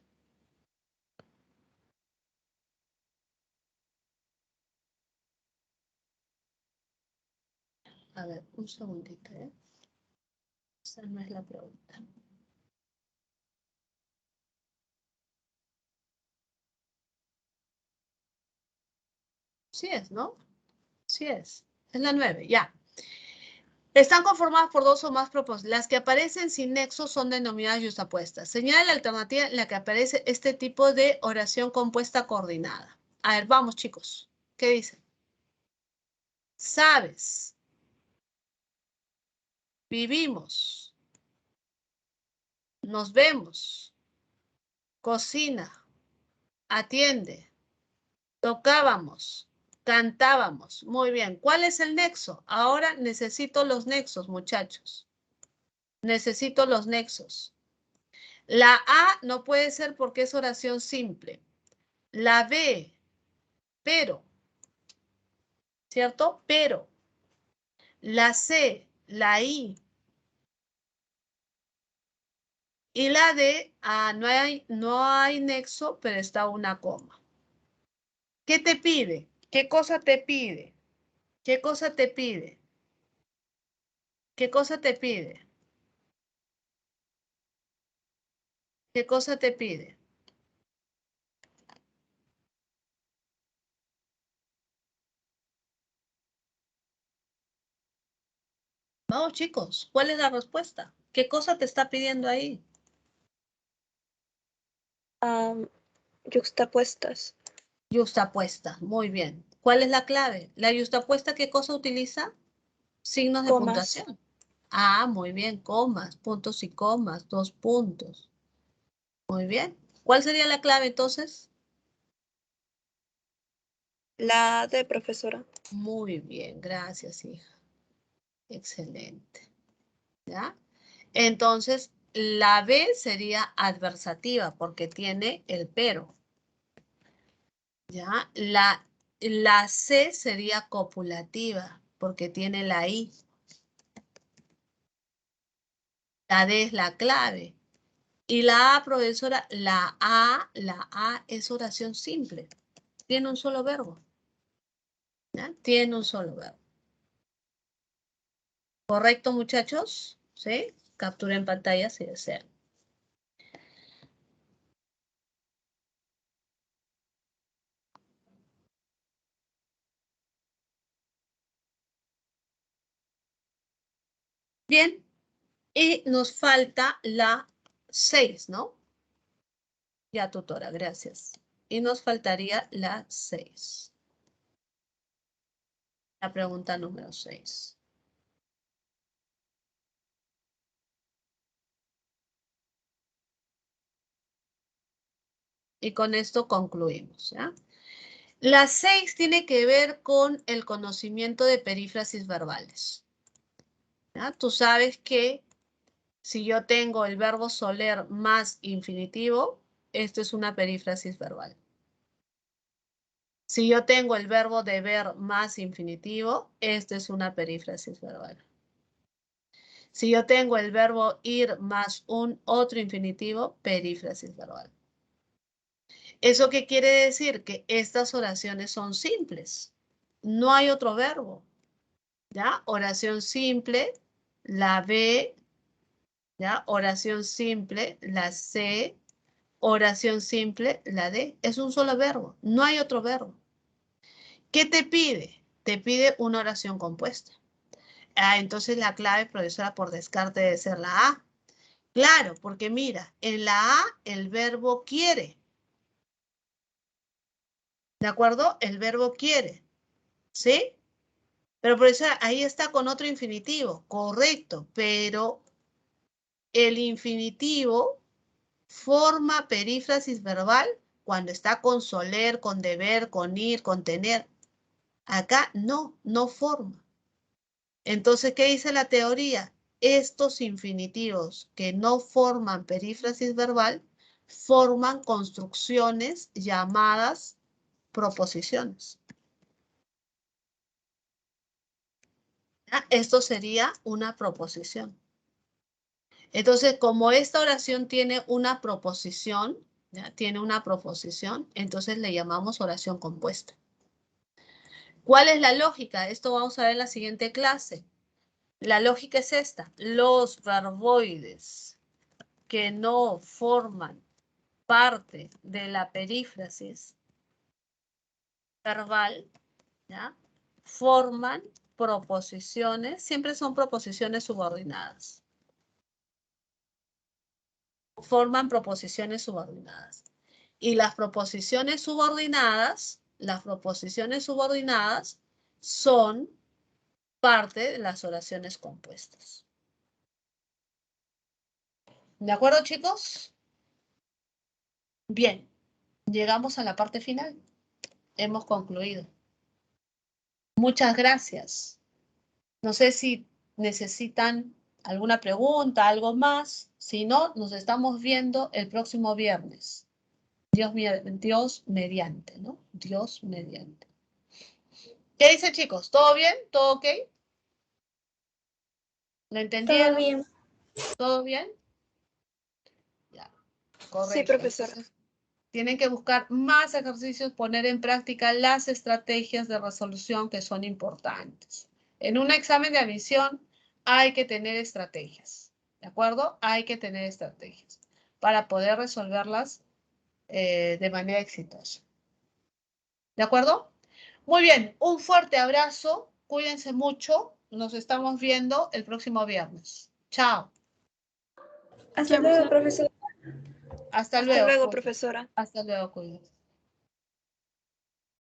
A ver, un segundito, ¿eh? Esta no es la pregunta. Sí es, ¿no? Sí es. Es la 9, ya. Están conformadas por dos o más proposiciones. Las que aparecen sin nexo son denominadas yuxtapuestas. Señala la alternativa en la que aparece este tipo de oración compuesta coordinada. A ver, vamos, chicos. ¿Qué dicen? Sabes. Vivimos. Nos vemos. Cocina. Atiende. Tocábamos. Cantábamos. Muy bien. ¿Cuál es el nexo? Ahora necesito los nexos, muchachos. Necesito los nexos. La A no puede ser porque es oración simple. La B, pero, ¿cierto? Pero. La C, la I. Y la D, no hay nexo, pero está una coma. ¿Qué te pide? ¿Qué cosa te pide? ¿Qué cosa te pide? ¿Qué cosa te pide? ¿Qué cosa te pide? Vamos, chicos, ¿cuál es la respuesta? ¿Qué cosa te está pidiendo ahí? Yuxtapuestas. Yuxtapuesta, muy bien. ¿Cuál es la clave? ¿La yuxtapuesta qué cosa utiliza? Signos de Comas. puntuación. Ah, muy bien, comas, puntos y comas, 2 puntos. Muy bien. ¿Cuál sería la clave entonces? La D, profesora. Muy bien, gracias, hija. Excelente. ¿Ya? Entonces, la B sería adversativa porque tiene el pero. ¿Ya? La la C sería copulativa, porque tiene la I. La D es la clave. Y la A, profesora, la A es oración simple. Tiene un solo verbo. ¿Ya? Tiene un solo verbo. ¿Correcto, muchachos? ¿Sí? Capturen pantalla si desean. Bien. Y nos falta la 6, ¿no? Ya, tutora, gracias. Y nos faltaría la 6. La pregunta número 6. Y con esto concluimos, ¿ya? La 6 tiene que ver con el conocimiento de perífrasis verbales. ¿Ya? Tú sabes que si yo tengo el verbo soler más infinitivo, esto es una perífrasis verbal. Si yo tengo el verbo deber más infinitivo, esto es una perífrasis verbal. Si yo tengo el verbo ir más un otro infinitivo, perífrasis verbal. ¿Eso qué quiere decir? Que estas oraciones son simples. No hay otro verbo. ¿Ya? Oración simple, la B, ¿ya? Oración simple, la C, oración simple, la D. Es un solo verbo, no hay otro verbo. ¿Qué te pide? Te pide una oración compuesta. Entonces la clave, profesora, por descarte debe ser la A. Claro, porque mira, en la A el verbo quiere. ¿De acuerdo? El verbo quiere. ¿Sí? Pero profesora, ahí está con otro infinitivo. Correcto, pero el infinitivo forma perífrasis verbal cuando está con soler, con deber, con ir, con tener. Acá no forma. Entonces, ¿qué dice la teoría? Estos infinitivos que no forman perífrasis verbal forman construcciones llamadas proposiciones. ¿Ya? Esto sería una proposición. Entonces, como esta oración tiene una proposición, ¿ya? Tiene una proposición, entonces le llamamos oración compuesta. ¿Cuál es la lógica? Esto vamos a ver en la siguiente clase. La lógica es esta. Los verboides que no forman parte de la perífrasis verbal, ¿ya? Forman proposiciones, siempre son proposiciones subordinadas. Forman proposiciones subordinadas. Y las proposiciones subordinadas son parte de las oraciones compuestas. ¿De acuerdo, chicos? Bien, llegamos a la parte final. Hemos concluido. Muchas gracias. No sé si necesitan alguna pregunta, algo más. Si no, nos estamos viendo el próximo viernes. Dios mediante, ¿no? Dios mediante. ¿Qué dicen, chicos? ¿Todo bien? ¿Todo ok? ¿Lo entendieron? Todo bien. ¿Todo bien? Ya, correcto. Sí, profesora. Entonces, tienen que buscar más ejercicios, poner en práctica las estrategias de resolución que son importantes. En un examen de admisión hay que tener estrategias, ¿de acuerdo? Hay que tener estrategias para poder resolverlas de manera exitosa. ¿De acuerdo? Muy bien, un fuerte abrazo, cuídense mucho, nos estamos viendo el próximo viernes. Chao. Hasta luego, profesora. Hasta Hasta luego, luego, cuídense. profesora. Hasta luego, cuídense.